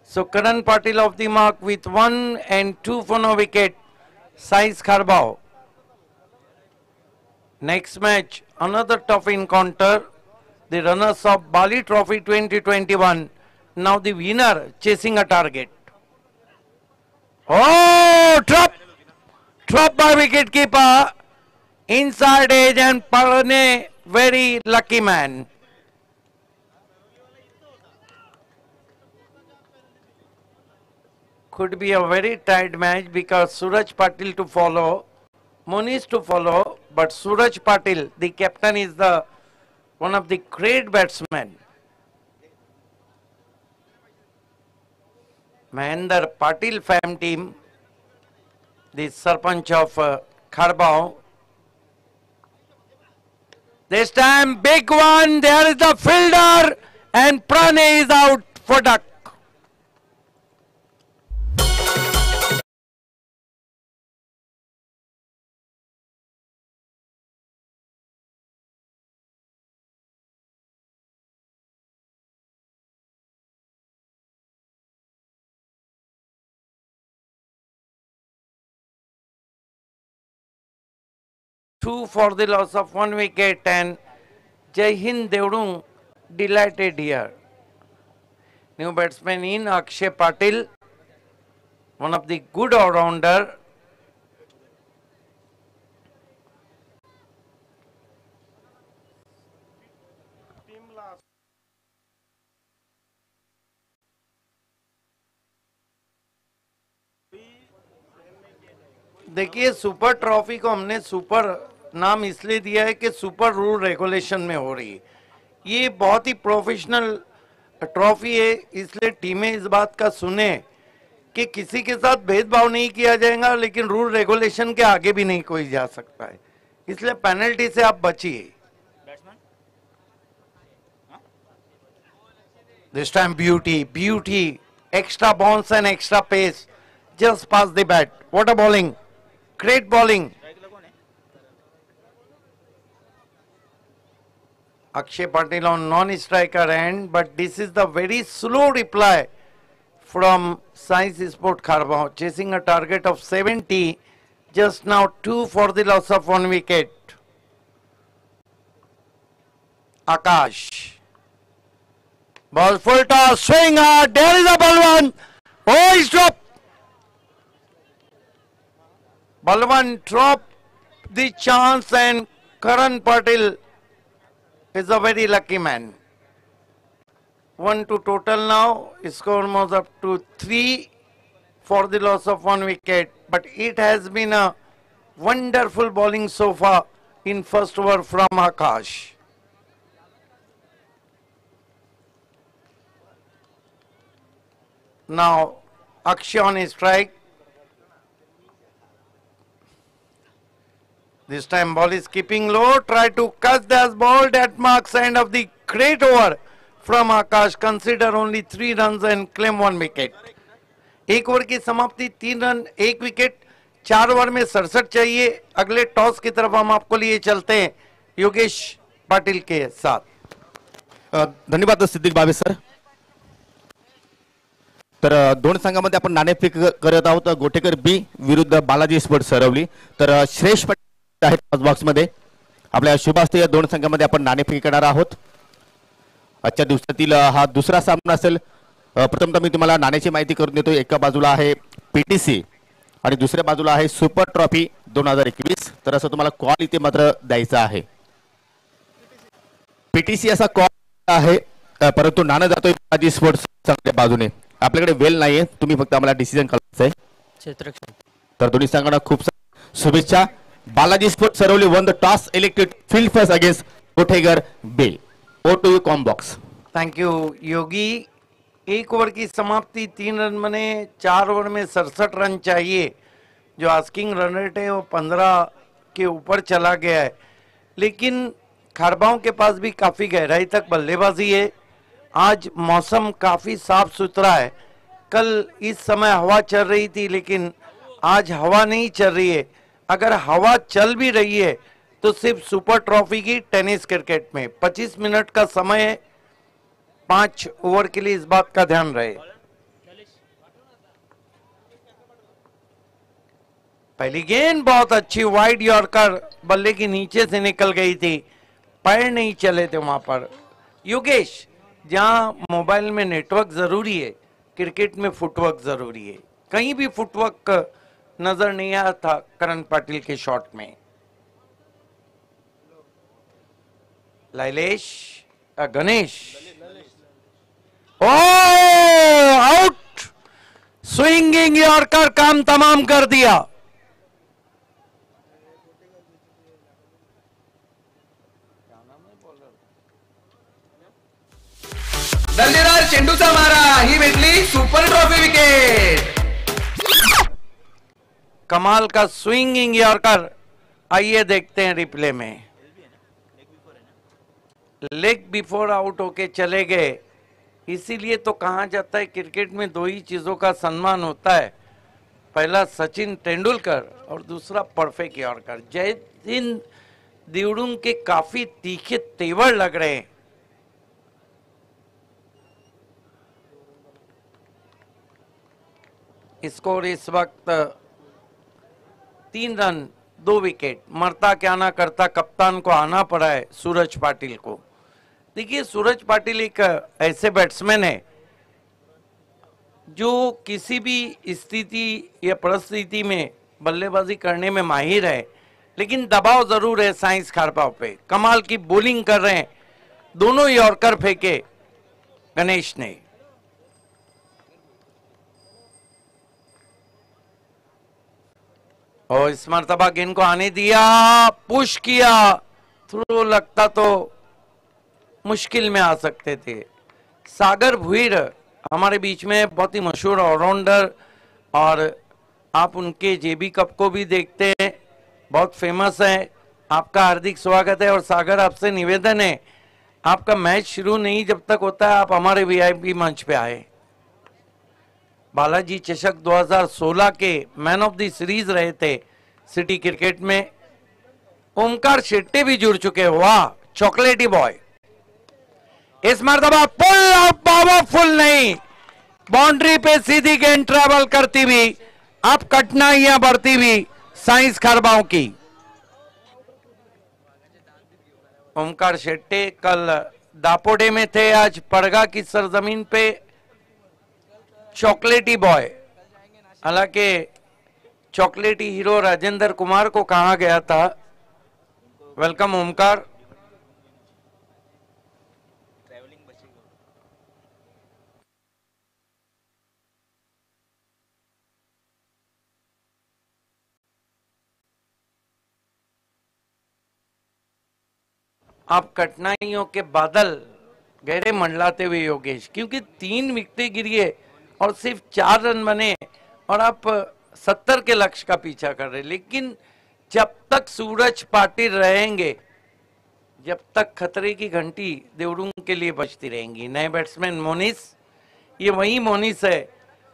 So Karan Patil of the mark with 1 and 2 for no wicket. Saiz Kharbao. Next match, another tough encounter. The runners of Bali Trophy 2021. Now the winner chasing a target. Oh, drop by wicket keeper. Inside edge and Parane, very lucky man. Could be a very tight match because Suraj Patil to follow, Monish to follow, but Suraj Patil, the captain, is the one of the great batsmen. Mahendra Patil fam team, the Sarpanch of Kharbao. This time big one, there is the fielder and Prane is out for duck. Two for the loss of 1 wicket and Jai Hind Devdung delighted here. New batsman in Akshay Patil, one of the good all-rounder. देखिए super trophy को हमने super नाम इसलिए दिया है कि super rule regulation में हो रही है। ये बहुत ही प्रोफेशनल ट्रॉफी है, इसलिए टीमें इस बात का सुने कि किसी के साथ भेदभाव नहीं किया जाएगा, लेकिन रूल रेगुलेशन के आगे भी नहीं कोई जा सकता है, इसलिए पेनल्टी से आप बचिए। This time beauty extra bounce and extra pace just pass the bat. What a bowling, great bowling. Akshay Patil on non-striker end, but this is the very slow reply from Saiz Sport Kharbao, chasing a target of 70, just now 2 for the loss of 1 wicket. Akash. Ball full toss, swing hard, there is a Balwant. Oh, he's dropped. Balwant dropped the chance and Karan Patil is a very lucky man. 1 to total now. Score moves up to 3 for the loss of 1 wicket. But it has been a wonderful bowling so far in first over from Akash. Now Akshay on his strike. This time ball is keeping low, try to catch the ball, that marks end of the great over from Akash. Consider only 3 runs and claim 1 wicket. एक over की समाप्ति 3 run 1 wicket, 4 over में 67 चाहिए। अगले toss की तरफ हम आपको लिए चलते हैं योगेश पाटिल के साथ। धन्यवाद सिद्दीक बाबे सर। तर दोन संघामध्ये आपण नाणेफेक करत आहोत। गोटेकर बी विरुद्ध बालाजी स्पोर्ट सरवली। तर श्रेष्ठ बॉक्स मध्ये आपल्या शुभास्ते या दोन संघामध्ये आपण नाणेफेक करणार आहोत। आजच्या दिवसातील हा दुसरा सामना असेल। प्रथमतः मी तुम्हाला नाण्याची माहिती करून देतो। एका बाजूला आहे पीटीसी आणि दुसऱ्या बाजूला आहे सुपर ट्रॉफी 2021। तर असं तुम्हाला कॉल इथे मात्र द्यायचा आहे। पीटीसी असा कॉल आहे, परंतु नाणं जातोय बालाजी स्पोर्ट्स संघाच्या बाजूने। आपल्याकडे वेल नाहीये, तुम्ही फक्त आम्हाला डिसिजन करायचं आहे क्षेत्ररक्षण। तर दोन्ही संघांना खूप शुभेच्छा। Balaji sports Saravali won the toss, elected field first against Kothegar बे। Over to you com box. Thank you Yogi. एक ओवर की समाप्ति 3 रन बने, 4 ओवर में 67 रन चाहिए। जो आस्किंग रन रेट है वो 15 के ऊपर चला गया है, लेकिन खारबाओं के पास भी काफी गहराई तक बल्लेबाजी है आज मौसम काफी साफ सुथरा है। कल इस समय हवा चल रही थी, लेकिन आज हवा नहीं चल रही है। अगर हवा चल भी रही है तो सिर्फ सुपर ट्रॉफी की टेनिस क्रिकेट में 25 मिनट का समय है, 5 ओवर के लिए, इस बात का ध्यान रहे। पहली गेंद बहुत अच्छी, वाइड यॉर्कर, बल्ले के नीचे से निकल गई थी, पैर नहीं चले थे वहां पर। योगेश, जहां मोबाइल में नेटवर्क जरूरी है, क्रिकेट में फुटवर्क जरूरी है। कहीं भी फुटवर्क नजर नहीं आया था करण पाटिल के शॉट में। लैलेश, गणेश, ओ आउट, स्विंगिंग यॉर्कर काम तमाम कर दिया। दर्जेदार चेंडूचा मारा, ही भेटली सुपर ट्रॉफी विकेट। कमाल का स्विंगिंग यॉर्कर। आइए देखते हैं रिप्ले में। लेग बिफोर आउट होके चले गए, इसीलिए तो कहा जाता है क्रिकेट में दो ही चीजों का सम्मान होता है, पहला सचिन तेंदुलकर और दूसरा परफेक्ट यॉर्कर। जयहिंद दिवडुंग के काफी तीखे तेवर लग रहे हैं। स्कोर इस वक्त 3 रन 2 विकेट। मरता क्या ना करता, कप्तान को आना पड़ा है सूरज पाटिल को। देखिए, सूरज पाटिल एक ऐसे बैट्समैन है जो किसी भी स्थिति या परिस्थिति में बल्लेबाजी करने में माहिर है, लेकिन दबाव जरूर है साइंस खारपाव पे। कमाल की बॉलिंग कर रहे हैं, दोनों यॉर्कर फेंके गणेश ने। और इस मर्तबा गेंद को आने दिया, पुश किया, थ्रो लगता तो मुश्किल में आ सकते थे। सागर भुईर हमारे बीच में बहुत ही मशहूर ऑलराउंडर, और आप उनके जेबी कप को भी देखते हैं, बहुत फेमस है। आपका हार्दिक स्वागत है। और सागर, आपसे निवेदन है, आपका मैच शुरू नहीं जब तक होता है, आप हमारे वीआईपी मंच पे आए। बालाजी चषक 2016 के मैन ऑफ द सीरीज रहे थे सिटी क्रिकेट में। ओमकार शेट्टी भी जुड़ चुके। वाह, चॉकलेटी बॉय। इस मर्तबा पुल आउट, पावरफुल नहीं, बाउंड्री पे सीधी गेंद ट्रेवल करती हुई, अब कठिनाइयां बढ़ती हुई साइंस खरबाओं की। ओमकार शेट्टी कल दापोडे में थे, आज पड़गा की सरजमीन पे चॉकलेटी बॉय। हालांकि चॉकलेटी हीरो राजेंद्र कुमार को कहा गया था। वेलकम ओमकार। आप कठिनाइयों के बादल गहरे मंडलाते हुए योगेश, क्योंकि 3 विकेटें गिरी है और सिर्फ 4 रन बने, और आप 70 के लक्ष्य का पीछा कर रहे। लेकिन जब तक सूरज पाटिल रहेंगे, जब तक खतरे की घंटी देवडुंग के लिए बजती रहेंगी। नए बैट्समैन मोनिस, ये वही मोनिस है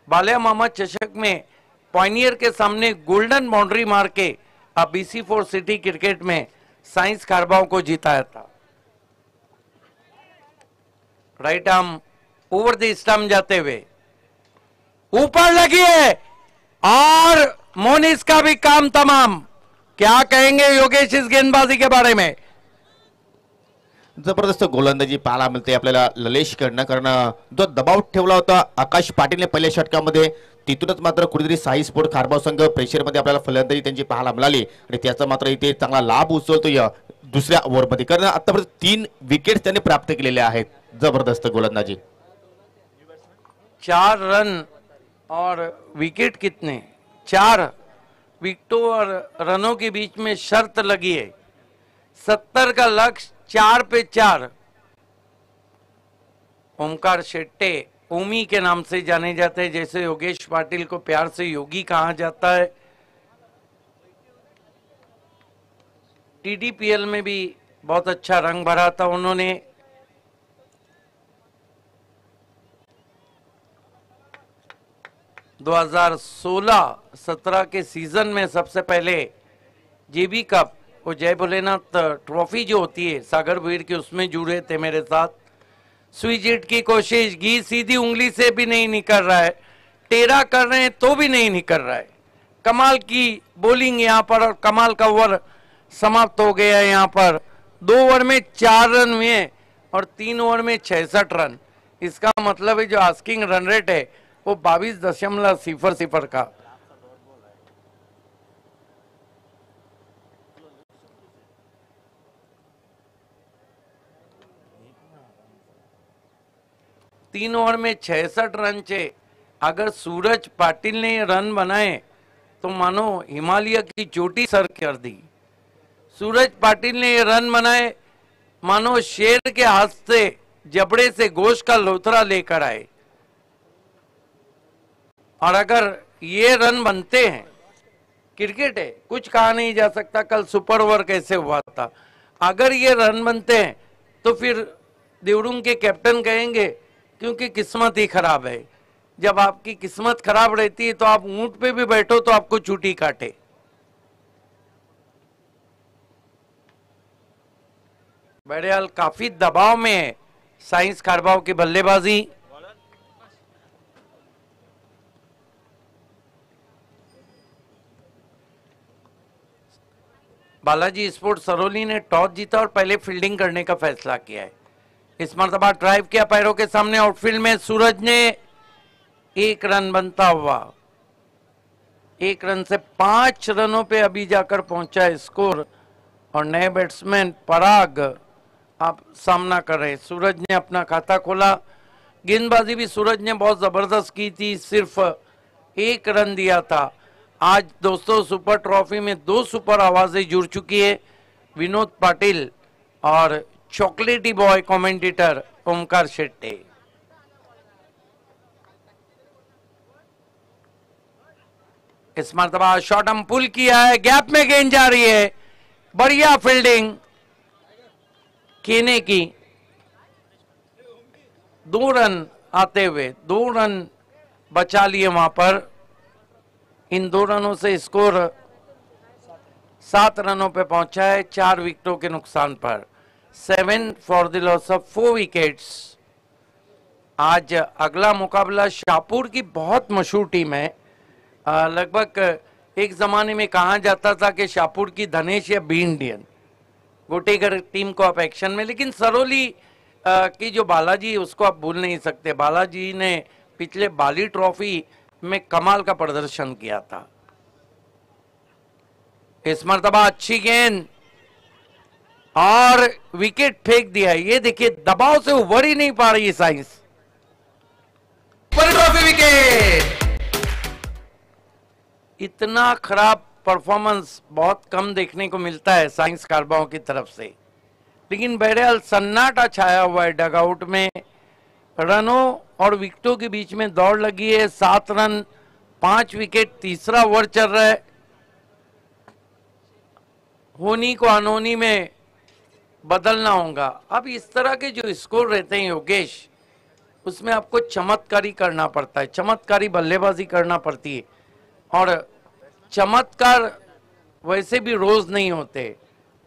बालिया मामा चषक में पॉइनियर के सामने गोल्डन बाउंड्री मार के अब BC4 सिटी क्रिकेट में साइंस खारबाओं को जिताया था। Right arm over the stump जाते हुए ऊपर लगी है, और मोनिस का भी काम तमाम। क्या कहेंगे योगेश इस गेंदबाजी के बारे में? जबरदस्त गोलंदाजी पाहायला मिळते आपल्याला ललेशकडनं, कारण जो दबाव ठेवला होता आकाश पाटीलने पहिल्या षटकामध्ये, तिथूनच मात्र कुठेतरी साई स्पोर्ट खारबाव संघ प्रेशरमध्ये आपल्याला फलंदाजी त्यांची पाहायला मिळाली, आणि त्याचा मात्र इथे चांगला लाभ उचलतो या दुसऱ्या ओव्हरमध्ये, कारण आतापर्यंत 3 विकेट त्यांनी प्राप्त केलेले आहेत। जबरदस्त गोलंदाजी। 4 रन और विकेट कितने? 4 विकेटों और रनों के बीच में शर्त लगी है। 70 का लक्ष्य, 4 पे 4। ओमकार शेट्टे ओमी के नाम से जाने जाते हैं, जैसे योगेश पाटिल को प्यार से योगी कहा जाता है। TDPL में भी बहुत अच्छा रंग भरा था उन्होंने। 2016-17 के सीजन में सबसे पहले जेबी कप और जय भोलेनाथ ट्रॉफी जो होती है सागर वीर की, उसमें जुड़े थे मेरे साथ। स्विच हिट की कोशिश, घी सीधी उंगली से भी नहीं निकल रहा है, टेढ़ा कर रहे हैं तो भी नहीं निकल रहा है। कमाल की बॉलिंग यहाँ पर, और कमाल का ओवर समाप्त हो गया है। यहाँ पर 2 ओवर में 4 रन हुए और 3 ओवर में 66 रन। इसका मतलब है जो आस्किंग रन रेट है वो 22.00 का। तीन ओवर में 66 रन चे अगर सूरज पाटिल ने रन बनाए तो मानो हिमालय की चोटी सर कर दी। सूरज पाटिल ने रन बनाए मानो शेर के हाथ से जबड़े से गोश्त का लोथरा लेकर आए। और अगर ये रन बनते हैं, क्रिकेट है, कुछ कहा नहीं जा सकता कल सुपर ओवर कैसे हुआ था। अगर ये रन बनते हैं तो फिर देवडुंग के कैप्टन कहेंगे क्योंकि किस्मत ही खराब है। जब आपकी किस्मत खराब रहती है तो आप ऊंट पे भी बैठो तो आपको चूटी काटे। बड़ेहाल काफी दबाव में है। साइंस खारबाव की बल्लेबाजी, बालाजी स्पोर्ट्स सरोली ने टॉस जीता और पहले फील्डिंग करने का फैसला किया है। इस मरतबा ड्राइव किया पैरों के सामने, आउटफील्ड में सूरज ने 1 रन बनता हुआ, 1 रन से 5 रनों पे अभी जाकर पहुंचा स्कोर। और नए बैट्समैन पराग आप सामना कर रहे। सूरज ने अपना खाता खोला। गेंदबाजी भी सूरज ने बहुत जबरदस्त की थी, सिर्फ 1 रन दिया था। आज दोस्तों सुपर ट्रॉफी में 2 सुपर आवाजें जुड़ चुकी है, विनोद पाटिल और चॉकलेटी बॉय कमेंटेटर ओमकार शेट्टे। इस मरतबा शॉट हम पुल किया है, गैप में गेंद जा रही है, बढ़िया फील्डिंग केने की। 2 रन आते हुए 2 रन बचा लिए वहां पर। इन 2 रनों से स्कोर 7 रनों पे पहुंचा है, 4 विकेटों के नुकसान पर। 7 for the loss of 4 wickets. आज अगला मुकाबला शाहपुर की बहुत मशहूर टीम है। लगभग एक जमाने में कहा जाता था कि शाहपुर की धनेश या बी इंडियन, गोटेगर टीम को आप एक्शन में, लेकिन सरोली की जो बालाजी है उसको आप भूल नहीं सकते। बालाजी ने पिछले बाली ट्रॉफी में कमाल का प्रदर्शन किया था। इस मरतबा अच्छी गेंद और विकेट फेंक दिया। ये देखिए दबाव से उभर ही नहीं पा रही है साइंस। Super trophy wicket. इतना खराब परफॉर्मेंस बहुत कम देखने को मिलता है साइंस कारबाओं की तरफ से, लेकिन बहरहाल सन्नाटा छाया हुआ है डगआउट में। रनों और विकेटों के बीच में दौड़ लगी है। 7 रन 5 विकेट, तीसरा ओवर चल रहा है। होनी को अनहोनी में बदलना होगा। अब इस तरह के जो स्कोर रहते हैं योगेश, उसमें आपको चमत्कारी करना पड़ता है, चमत्कारी बल्लेबाजी करना पड़ती है। और चमत्कार वैसे भी रोज नहीं होते।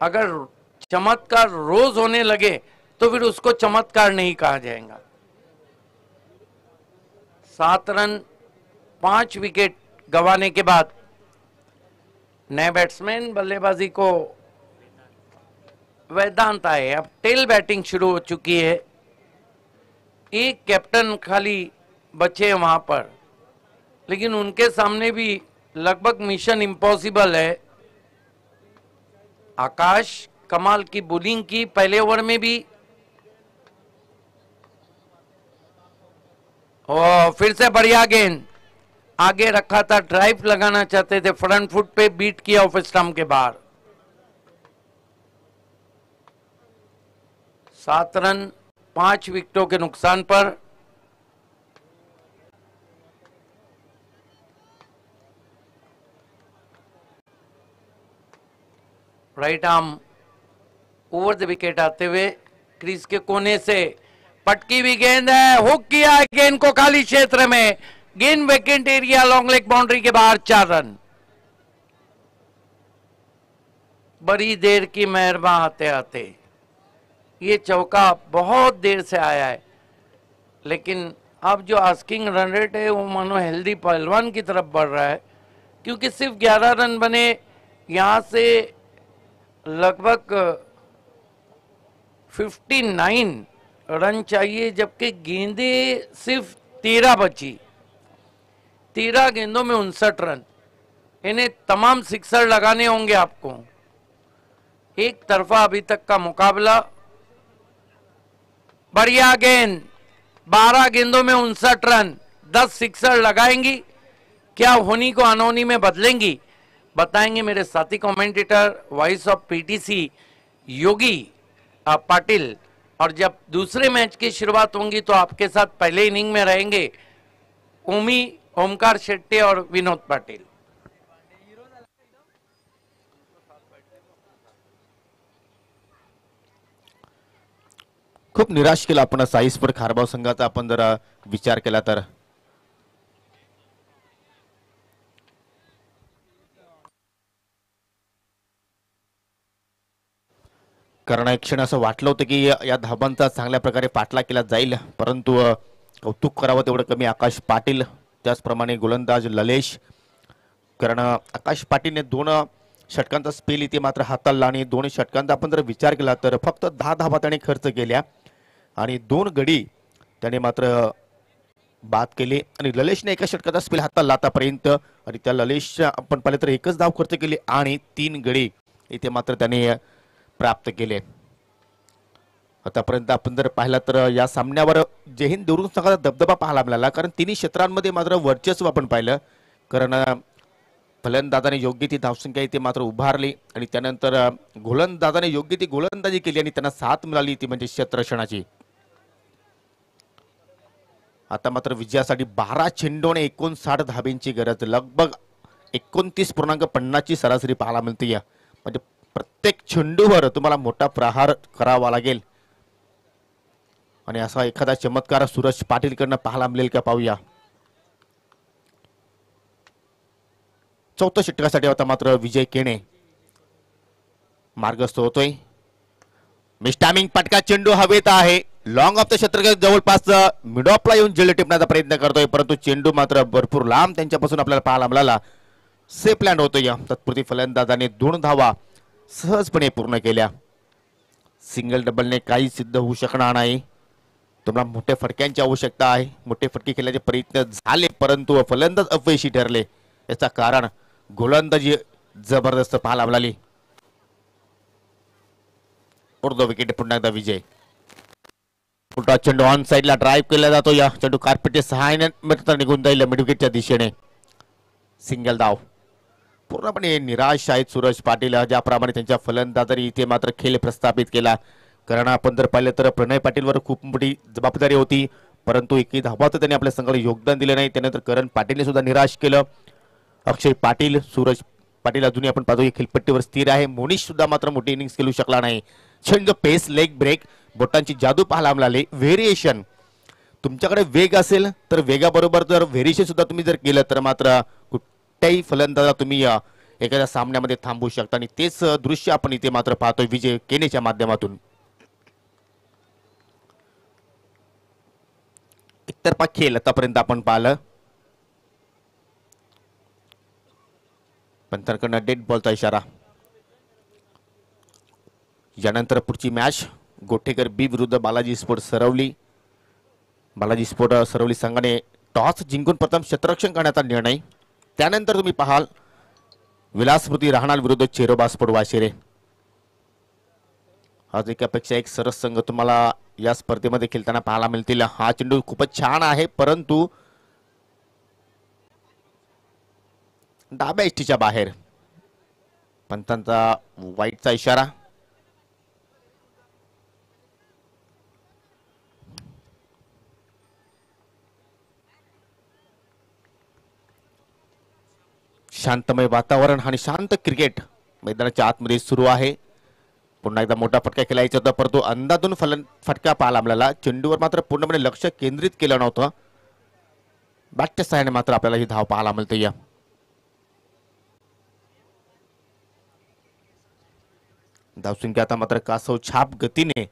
अगर चमत्कार रोज होने लगे तो फिर उसको चमत्कार नहीं कहा जाएगा। 7 रन 5 विकेट गंवाने के बाद नए बैट्समैन बल्लेबाजी को वेदांत आए। अब टेल बैटिंग शुरू हो चुकी है। एक कैप्टन खाली बचे वहां पर, लेकिन उनके सामने भी लगभग मिशन इम्पॉसिबल है। आकाश कमाल की बॉलिंग की पहले ओवर में भी। और फिर से बढ़िया गेंद, आगे रखा था, ड्राइव लगाना चाहते थे, फ्रंट फुट पे बीट किया ऑफ स्टंप के बाहर। 7 रन 5 विकेटों के नुकसान पर। Right arm over the wicket आते हुए क्रीज के कोने से पटकी हुई गेंद है, हुक किया गेंद को खाली क्षेत्र में, gain vacant area, long leg boundary के बाहर 4 रन। बड़ी देर की मेहरबा आते आते ये चौका बहुत देर से आया है, लेकिन अब जो आस्किंग रन रेट है वो मानो हेल्दी पहलवान की तरफ बढ़ रहा है, क्योंकि सिर्फ 11 रन बने। यहां से लगभग 59 रन चाहिए, जबकि गेंदें सिर्फ 13 बची। 13 गेंदों में 59 रन। इन्हें तमाम सिक्सर लगाने होंगे आपको। एक तरफा अभी तक का मुकाबला। बढ़िया गेंद, 12 गेंदों में 59 रन, 10 सिक्सर लगाएंगी। क्या होनी को अनहोनी में बदलेंगी, बताएंगे मेरे साथी कमेंटेटर वॉइस ऑफ पीटीसी योगी पाटिल। और जब दूसरे मैच की शुरुआत होंगी तो आपके साथ पहले इनिंग में रहेंगे ओमकार शेट्टी और विनोद पाटिल। खूप निराश केला आपण साई स्पोर्ट खारबाव संघाचा आपण जर विचार केला तर। कारण एक क्षण असं वाटलं होतं की या धाबांचा चांगल्या प्रकारे पाठलाग केला जाईल, परंतु कौतुक करावं तेवढं कमी आकाश पाटील, त्याचप्रमाणे गोलंदाज ललेश। कारण आकाश पाटीलने 2 षटकांचा स्पेल इथे मात्र हाताळला आणि 2 षटकांचा आपण जर विचार केला तर फक्त 10 धाबा त्याने खर्च केल्या आणि 2 गडी त्याने मात्र बाद केले। आणि ललेशने एका षटकाचा स्पेल हाताळला आतापर्यंत आणि त्या ललेश आपण पाहिले तर एकच धाव खर्च केली आणि 3 गडी इथे मात्र त्याने प्राप्त केले। आतापर्यंत आपण जर पाहिला तर या सामन्यावर जय हिंद देवरुख संघाचा दबदबा पाहायला मिळाला, कारण तिन्ही क्षेत्रांमध्ये मात्र वर्चस्व आपण पाहिलं। कारण फलंदाजाने योग्य ती धावसंख्या इथे मात्र उभारली आणि त्यानंतर गोलंदाजाने योग्य ती गोलंदाजी केली आणि त्यांना साथ मिळाली ती म्हणजे क्षेत्ररक्षणाची। आता मात्र विजयासाठी 12 चेंडूने 59 धाब्यांची गरज, लगभग 29.50 ची सरासरी पाहायला मिळते। म्हणजे प्रत्येक चेंडूवर तुम्हाला मोठा प्रहार करावा लागेल आणि असा एखादा चमत्कार सूरज पाटीलकडनं पाहायला मिळेल का पाहूया। चौथ्या षटकासाठी आता मात्र विजय केणे मार्गस्थ होतोय। मिस्टामिंग पटका चेंडू हवेत आहे, लॉंग ऑफ द षटक जवळपास मिड ऑफला येऊन झेल टिपण्याचा प्रयत्न करतोय, परंतु चेंडू मात्र भरपूर लांब त्यांच्यापासून आपल्याला पाहायला मिळाला। सेफ लँड होतोय। तत्पुरती फलंदाजाने 2 धावा सहजपणे पूर्ण केल्या। सिंगल डबलने काही सिद्ध होऊ शकणार नाही, तुम्हाला मोठ्या फटक्यांची आवश्यकता आहे। मोठे फटके खेळण्याचे प्रयत्न झाले परंतु फलंदाज अपयशी ठरले, याचा कारण गोलंदाजी जबरदस्त पाहायला मिळाली। उर्दू विकेट पुन्हा एकदा विजय। उलटा चेंडू ऑन साइडला ड्राइव्ह केला जातो, या चेंडू कार्पेटच्या सहाय्याने निघून जाईल मिड विकेटच्या दिशेने। सिंगल धाव। पूर्णपणे निराश आहेत सूरज पाटील, ज्याप्रमाणे त्यांच्या फलंदाजांनी इथे मात्र खेळ प्रस्थापित केला। कारण आपण जर पाहिलं तर प्रणय पाटीलवर खूप मोठी जबाबदारी होती, परंतु एकही धावा तर त्यांनी आपल्या संघाला योगदान दिले नाही। त्यानंतर करण पाटीलने सुद्धा निराश केलं। अक्षय पाटील, सूरज पाटील अजूनही आपण पाहतो खेळपट्टीवर स्थिर आहे। मोनिश सुद्धा मात्र मोठी इनिंग्स खेळू शकला नाही। चेंज पेस, लेग ब्रेक, बोटांची जादू पाहायला मिळाली। व्हेरिएशन, तुमच्याकडे वेग असेल तर वेगाबरोबर जर व्हेरिएशन सुद्धा तुम्ही जर केलं तर मात्र कुठल्याही फलंदाजा तुम्ही एखाद्या सामन्यामध्ये थांबवू शकता आणि तेच दृश्य आपण इथे मात्र पाहतोय विजय केनेच्या माध्यमातून। एकतर्फा खेळ आतापर्यंत आपण पाहिलं, पंतरकडनं डेड बॉलचा इशारा। यानंतर पुढची मॅच गोठेकर बी विरुद्ध बालाजी स्पोर्ट सरवली। बालाजी स्पोर्ट सरवली संघाने टॉस जिंकून प्रथम क्षेत्ररक्षण करण्याचा निर्णय। त्यानंतर तुम्ही पाहाल विलासमृती राहणार विरुद्ध चेरोबा स्पोर्ट वाशिरे। आज एकापेक्षा एक सरस संघ तुम्हाला या स्पर्धेमध्ये खेळताना पाहायला मिळतील। हा चेंडू खूपच छान आहे, परंतु डाव्या इष्टीच्या बाहेर, पंतांचा वाईटचा इशारा। शांतमय वातावरण आणि शांत क्रिकेट मैदानाच्या आतमध्ये सुरू आहे। पुन्हा एकदा मोठा फटका खेळायचा होता, परंतु अंदाधून फटका पाहायला मिळाला। चेंडूवर मात्र पूर्णपणे लक्ष केंद्रित केलं नव्हतं। बॅटच्या सहाय्याने मात्र आपल्याला ही धाव पाहायला मिळते. या धावसंख्या आता मात्र कासव छाप गतीने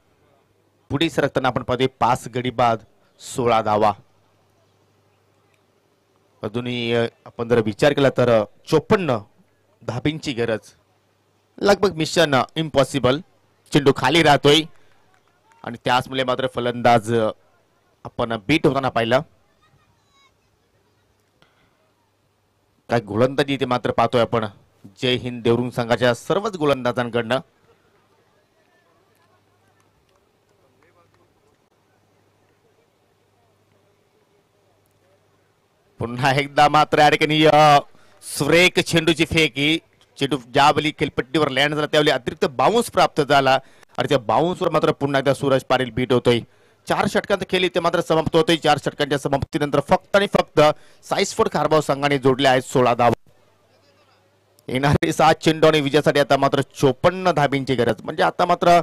पुढे सरकताना आपण पाहतोय 5 गडी बाद 16 धावा. अजूनही आपण जर विचार केला तर 54 धाबींची गरज. लगभग मिशन इम्पॉसिबल. चेंडू खाली राहतोय आणि त्याचमुळे मात्र फलंदाज आपण बीट होताना पाहिलं. काय गोलंदाजी ते मात्र पाहतोय आपण जय हिंद देवरुंग संघाच्या सर्वच गोलंदाजांकडनं. पुन्हा एकदा मात्र या ठिकाणी सुरेख चेंडूची फेकी. चेंडू ज्यावेळी खेळपट्टीवर लँड झाला त्यावेळी अतिरिक्त बाउन्स प्राप्त झाला आणि त्या बाउन्सवर मात्र पुन्हा एकदा सूरज पाटील बीट होतोय. 4 षटकांत खेळी ते मात्र समाप्त होतोय. 4 षटकांच्या समाप्तीनंतर फक्त आणि फक्त साईसफोर्ड खारबाव संघाने जोडले आहेत 16 धावा. येणारे 7 चेंडू आणि विजयासाठी आता मात्र 54 धाबींची गरज. म्हणजे आता मात्र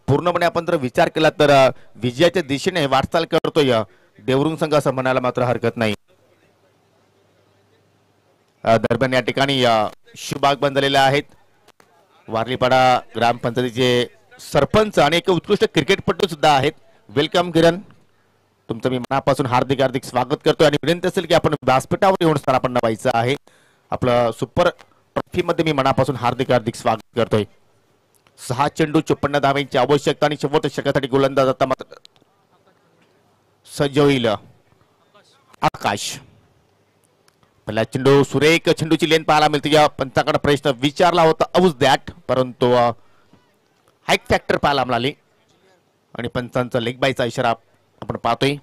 पूर्णपणे आपण जर विचार केला तर विजयाच्या दिशेने वाटचाल करतोय देवरुंग संघ असं म्हणायला मात्र हरकत नाही. दरम्यान या ठिकाणी शुभागमन झालेले आहेत वारलीपाडा ग्रामपंचायतीचे सरपंच आणि एक उत्कृष्ट क्रिकेटपटू सुद्धा आहेत. वेलकम किरण, तुमचं मी मनापासून हार्दिक हार्दिक स्वागत करतोय आणि विनंती असेल की आपण व्यासपीठावर येऊन स्थान आपण व्हायचं आहे. आपलं सुपर ट्रॉफी मध्ये मी मनापासून हार्दिक हार्दिक स्वागत करतोय. 6 चेंडू 54 धावांची आवश्यकता आणि 90 षटकासाठी गोलंदाज आता मात्र सज्ज होईल. आकाश पहिला चेंडू सुरेख चेंडूची लेन पाहायला मिळते. या पंचाकडे प्रश्न विचारला होता अवुज दॅट, परंतु हाईक फॅक्टर पाहायला मिळाली आणि पंचांचा लेग बायचा इशारा आपण पाहतोय.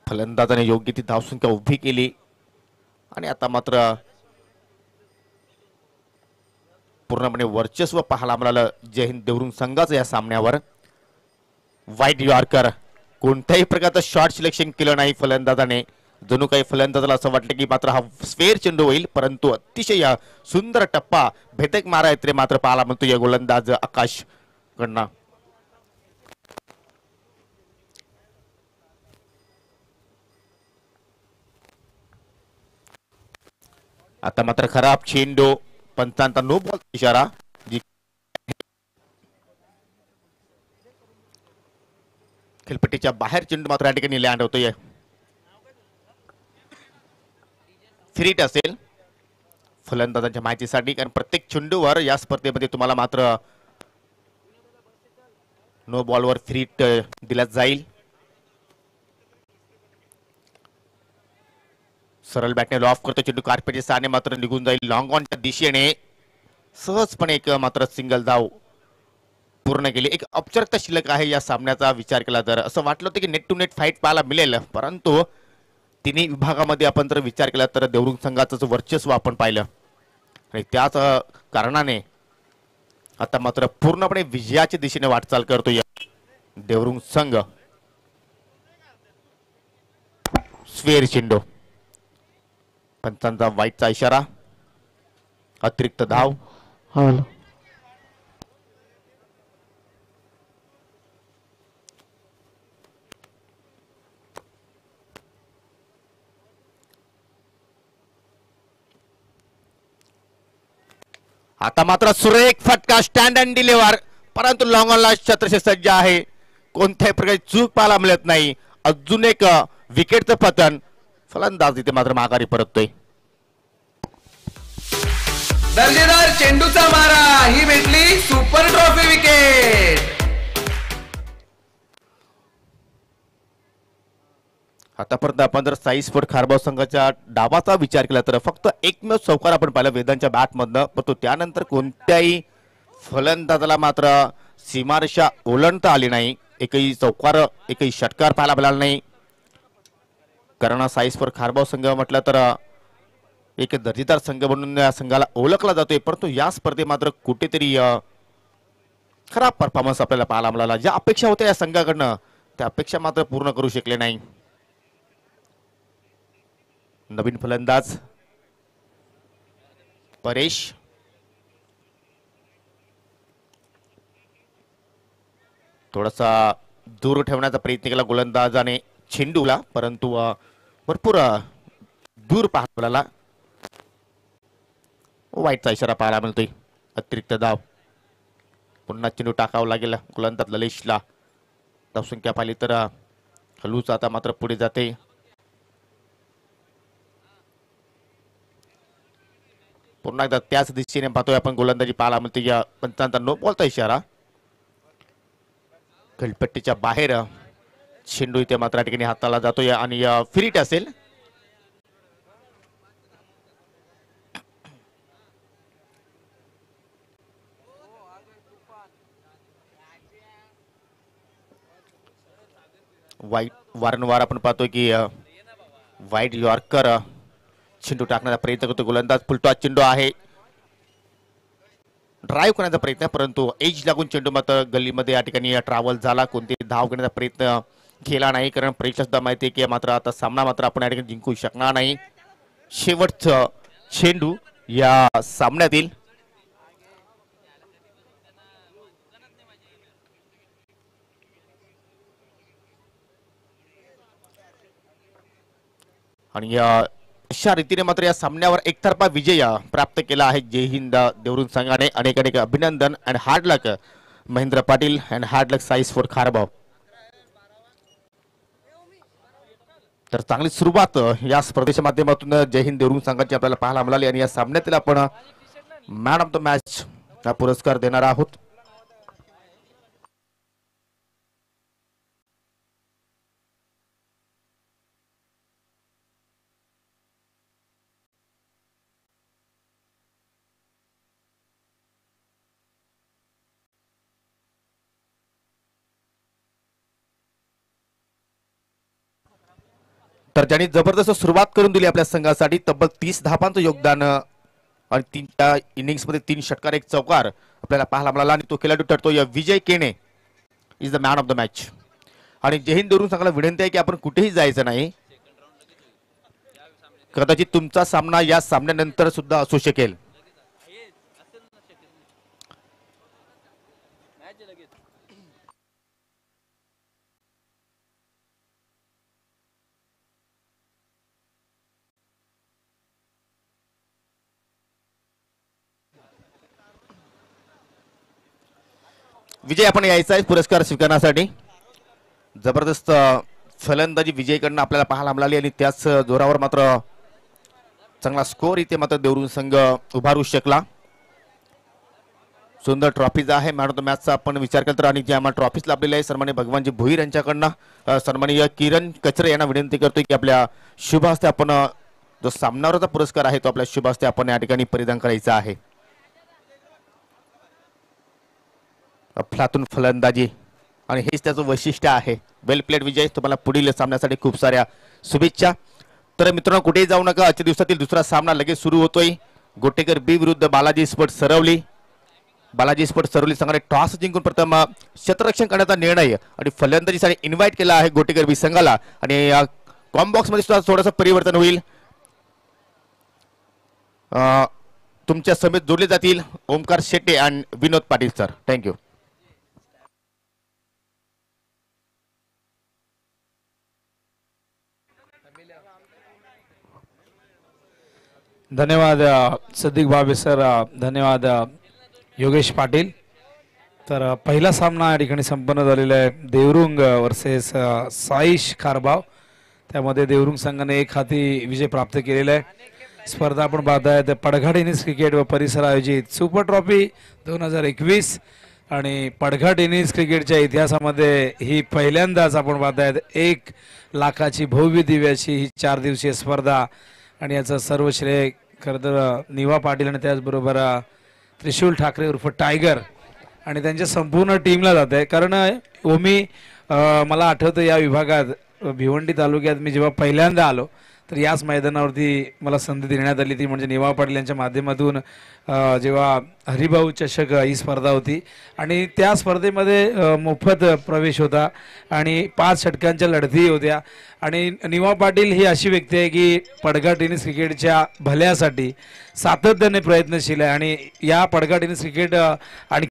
फलंदाजाने योग्य ती धावसंख्या उभी केली आणि आता मात्र पूर्णपणे वर्चस्व पाहायला मिळालं जय हिंद देवरुंग संघाचं या सामन्यावर. वाईट यॉर्कर, कोणत्याही प्रकारचं शॉर्ट सिलेक्शन केलं नाही फलंदाजाने. जणू काही फलंदाजाला असं वाटलं की मात्र हा स्फेअर चेंडू होईल, परंतु अतिशय सुंदर टप्पा भेदक मारा येते मात्र पाहायला मिळतो या गोलंदाज आकाश कडनं. आता मात्र खराब चेंडू, पंचांचा नो बॉल इशारा. खेळपट्टीच्या बाहेर चेंडू मात्र या ठिकाणी लँड होतोय. फ्रीट असेल फलंदाजांच्या माहितीसाठी, कारण प्रत्येक चेंडूवर या स्पर्धेमध्ये तुम्हाला मात्र नो बॉलवर फ्रीट दिला जाईल. सरळ बॅटने ऑफ करतो चेंडू, कार्पेटच्या सहाने मात्र निघून जाईल लॉंग ऑनच्या दिशेने. सहजपणे एक मात्र सिंगल धाव पूर्ण केली. एक औपचारिकता शिल्लक आहे या सामन्याचा विचार केला तर. असं वाटलं होतं की नेट टू नेट फाईट पाहायला मिळेल, परंतु तिन्ही विभागामध्ये आपण जर विचार केला तर देवरुंग संघाचं वर्चस्व आपण पाहिलं आणि त्याच कारणाने आता मात्र पूर्णपणे विजयाच्या दिशेने वाटचाल करतोय देवरुंग संघ. स्वेर चेंडू, पंचांचा वाईटचा इशारा, अतिरिक्त धाव. आता मात्र सुरेख फटका, स्टँड अँड डिलिव्हर, परंतु लॉंग ऑनला छत्रशी सज्ज आहे. कोणत्याही प्रकारची चूक पाहायला मिळत नाही. अजून एक विकेटचं पतन, फलंदाज इथे मात्र माघारी परततोय. दर्जेदार चेंडूचा मारा, ही भेटली सुपर ट्रॉफी विकेट. आतापर्यंत आपण जर साईस्फोर्ड खारबाव संघाच्या डावाचा विचार केला तर फक्त एकमेव चौकार आपण पाहिला वेदांच्या बॅटमधनं, परंतु त्यानंतर कोणत्याही फलंदाजाला मात्र सीमारेषा ओलांडता आली नाही. एकही चौकार, एकही षटकार पाहायला मिळाला नाही. कारण साईस्फोर्ड खारबाव संघ म्हटलं तर एक दर्जेदार संघ म्हणून या संघाला ओळखला जातोय, परंतु या स्पर्धेत मात्र कुठेतरी खराब परफॉर्मन्स आपल्याला पाहायला मिळाला. ज्या अपेक्षा होत्या या संघाकडनं त्या अपेक्षा मात्र पूर्ण करू शकले नाही. नवीन फलंदाज परेश, थोडासा दूर ठेवण्याचा प्रयत्न केला गोलंदाजाने चेंडूला, परंतु भरपूर दूर पाहला. वाईटचा इशारा पाहायला मिळतोय. अतिरिक्त धाव. पुन्हा चेंडू टाकावा लागेल गोलंदाज ललेशला. धावसंख्या पाहिली तर हलूच आता मात्र पुढे जाते. पुन्हा एकदा त्याच दिशेने पाहतोय आपण गोलंदाजी पाहायला मिळते. या पंचांचा नो बॉलचा इशारा. खेळपट्टीच्या बाहेर चेंडू इथे मात्र ठिकाणी हाताला जातोय आणि फिरिट असेल. वाईट वारंवार आपण पाहतोय की वाईट यॉर्कर चेंडू टाकण्याचा प्रयत्न करतो गोलंदाज. फुलटॉस चेंडू आहे. ड्राईव्ह करण्याचा प्रयत्न, परंतु एज लागून चेंडू मात्र गल्लीमध्ये या ठिकाणी ट्रॅव्हल झाला. कोणतेही धाव घेण्याचा प्रयत्न केला नाही, कारण प्रेक्षक सुद्धा माहिती आहे की मात्र आता सामना मात्र आपण या ठिकाणी जिंकू शकणार नाही. शेवटचं चेंडू या सामन्यातील. आणि अशा रीतीने मात्र या सामन्यावर एकतर्फा विजय प्राप्त केला आहे जय हिंद देवरुंग संघाने. अनेक अनेक अभिनंदन and hard luck Mahendra Patil and hard luck Sai sport Kharbav. तर चांगली सुरुवात या स्पर्धेच्या माध्यमातून जय हिंद देवरुंग संघाची आपल्याला पाहायला मिळाली आणि या सामन्यातील आपण मॅन ऑफ द मॅच हा पुरस्कार देणार आहोत. तर ज्यांनी जबरदस्त सुरुवात करून दिली आपल्या संघासाठी. तब्बल 30 धावांचं योगदान आणि 3 इनिंग्स मध्ये 3 षटकार 1 चौकार आपल्याला पाहायला मिळाला आणि तो खेळाडू ठरतो या Vijay Kene is the man of the match. आणि जय हिंद देवरुंग संघाला विनंती आहे की आपण कुठेही जायचं नाही. कदाचित तुमचा सामना या सामन्यानंतर सुद्धा असू शकेल. विजय आपण यायचा आहे पुरस्कार स्वीकारण्यासाठी. जबरदस्त फलंदाजी विजयकडनं आपल्याला पाहायला मिळाली आणि त्याच जोरावर मात्र चांगला स्कोर इथे मात्र देवरुंग संघ उभारू शकला. सुंदर ट्रॉफीज आहे मॅन ऑफ द मॅचचा आपण विचार केला तर. आणि जे आम्हाला ट्रॉफीज लाभलेले आहे सन्माननीय भगवानजी भोईर यांच्याकडनं सन्माननीय किरण कचरे यांना विनंती करतोय की आपल्या शुभ हस्ते आपण जो सामनावरचा पुरस्कार आहे तो आपल्या शुभ हस्ते आपण या ठिकाणी परिधान करायचा आहे. अफलातून फलंदाजी आणि हेच त्याचं वैशिष्ट्य आहे. वेल प्लेड विजय. तुम्हाला पुढील सामन्यासाठी खूप साऱ्या शुभेच्छा. तर मित्रांनो कुठेही जाऊ नका. आजच्या दिवसातील दुसरा सामना लगेच सुरू होतोय. गोटेकर बी विरुद्ध बालाजी स्पोर्ट सरवली. बालाजी स्पोर्ट सरवली संघाने टॉस जिंकून प्रथम क्षेत्ररक्षण करण्याचा निर्णय आणि फलंदाजीसाठी इन्व्हाइट केला आहे गोटेकर बी संघाला. आणि कॉम्बॉक्स मध्ये सुद्धा थोडंसं परिवर्तन होईल. तुमच्या समेत जोडले जातील ओमकार शेट्टे आणि विनोद पाटील सर. थँक्यू. धन्यवाद सदिक भावे सर. धन्यवाद योगेश पाटील. तर पहिला सामना या ठिकाणी संपन्न झालेला आहे देवरुंग वर्सेस साईश खारबाव. त्यामध्ये देवरुंग संघाने 1 हाती विजय प्राप्त केलेला आहे. स्पर्धा आपण पाहताय पडघा टेनिस क्रिकेट व परिसर आयोजित सुपर ट्रॉफी 2021 आणि पडघा टेनिस क्रिकेटच्या इतिहासामध्ये ही पहिल्यांदाच आपण पाहतायत 1 लाखाची भव्य दिव्याची ही 4 दिवसीय स्पर्धा. आणि याचं सर्व श्रेय खरं तर निवा पाटील आणि त्याचबरोबर त्रिशूल ठाकरे उर्फ टायगर आणि त्यांच्या संपूर्ण टीमला जात आहे. कारण ओमी मला आठवतं या विभागात भिवंडी तालुक्यात मी जेव्हा पहिल्यांदा आलो तर याच मैदानावरती मला संधी देण्यात आली ती म्हणजे निवा पाटील यांच्या माध्यमातून जेव्हा हरिभाऊ चषक ही स्पर्धा होती आणि त्या स्पर्धेमध्ये मोफत प्रवेश होता आणि 5 षटकांच्या लढती होत्या. आणि निवा पाटील ही अशी व्यक्ती आहे की पडघा टेनिस क्रिकेटच्या भल्यासाठी सातत्याने प्रयत्नशील आहे आणि या पडघा टेनिस क्रिकेट आणि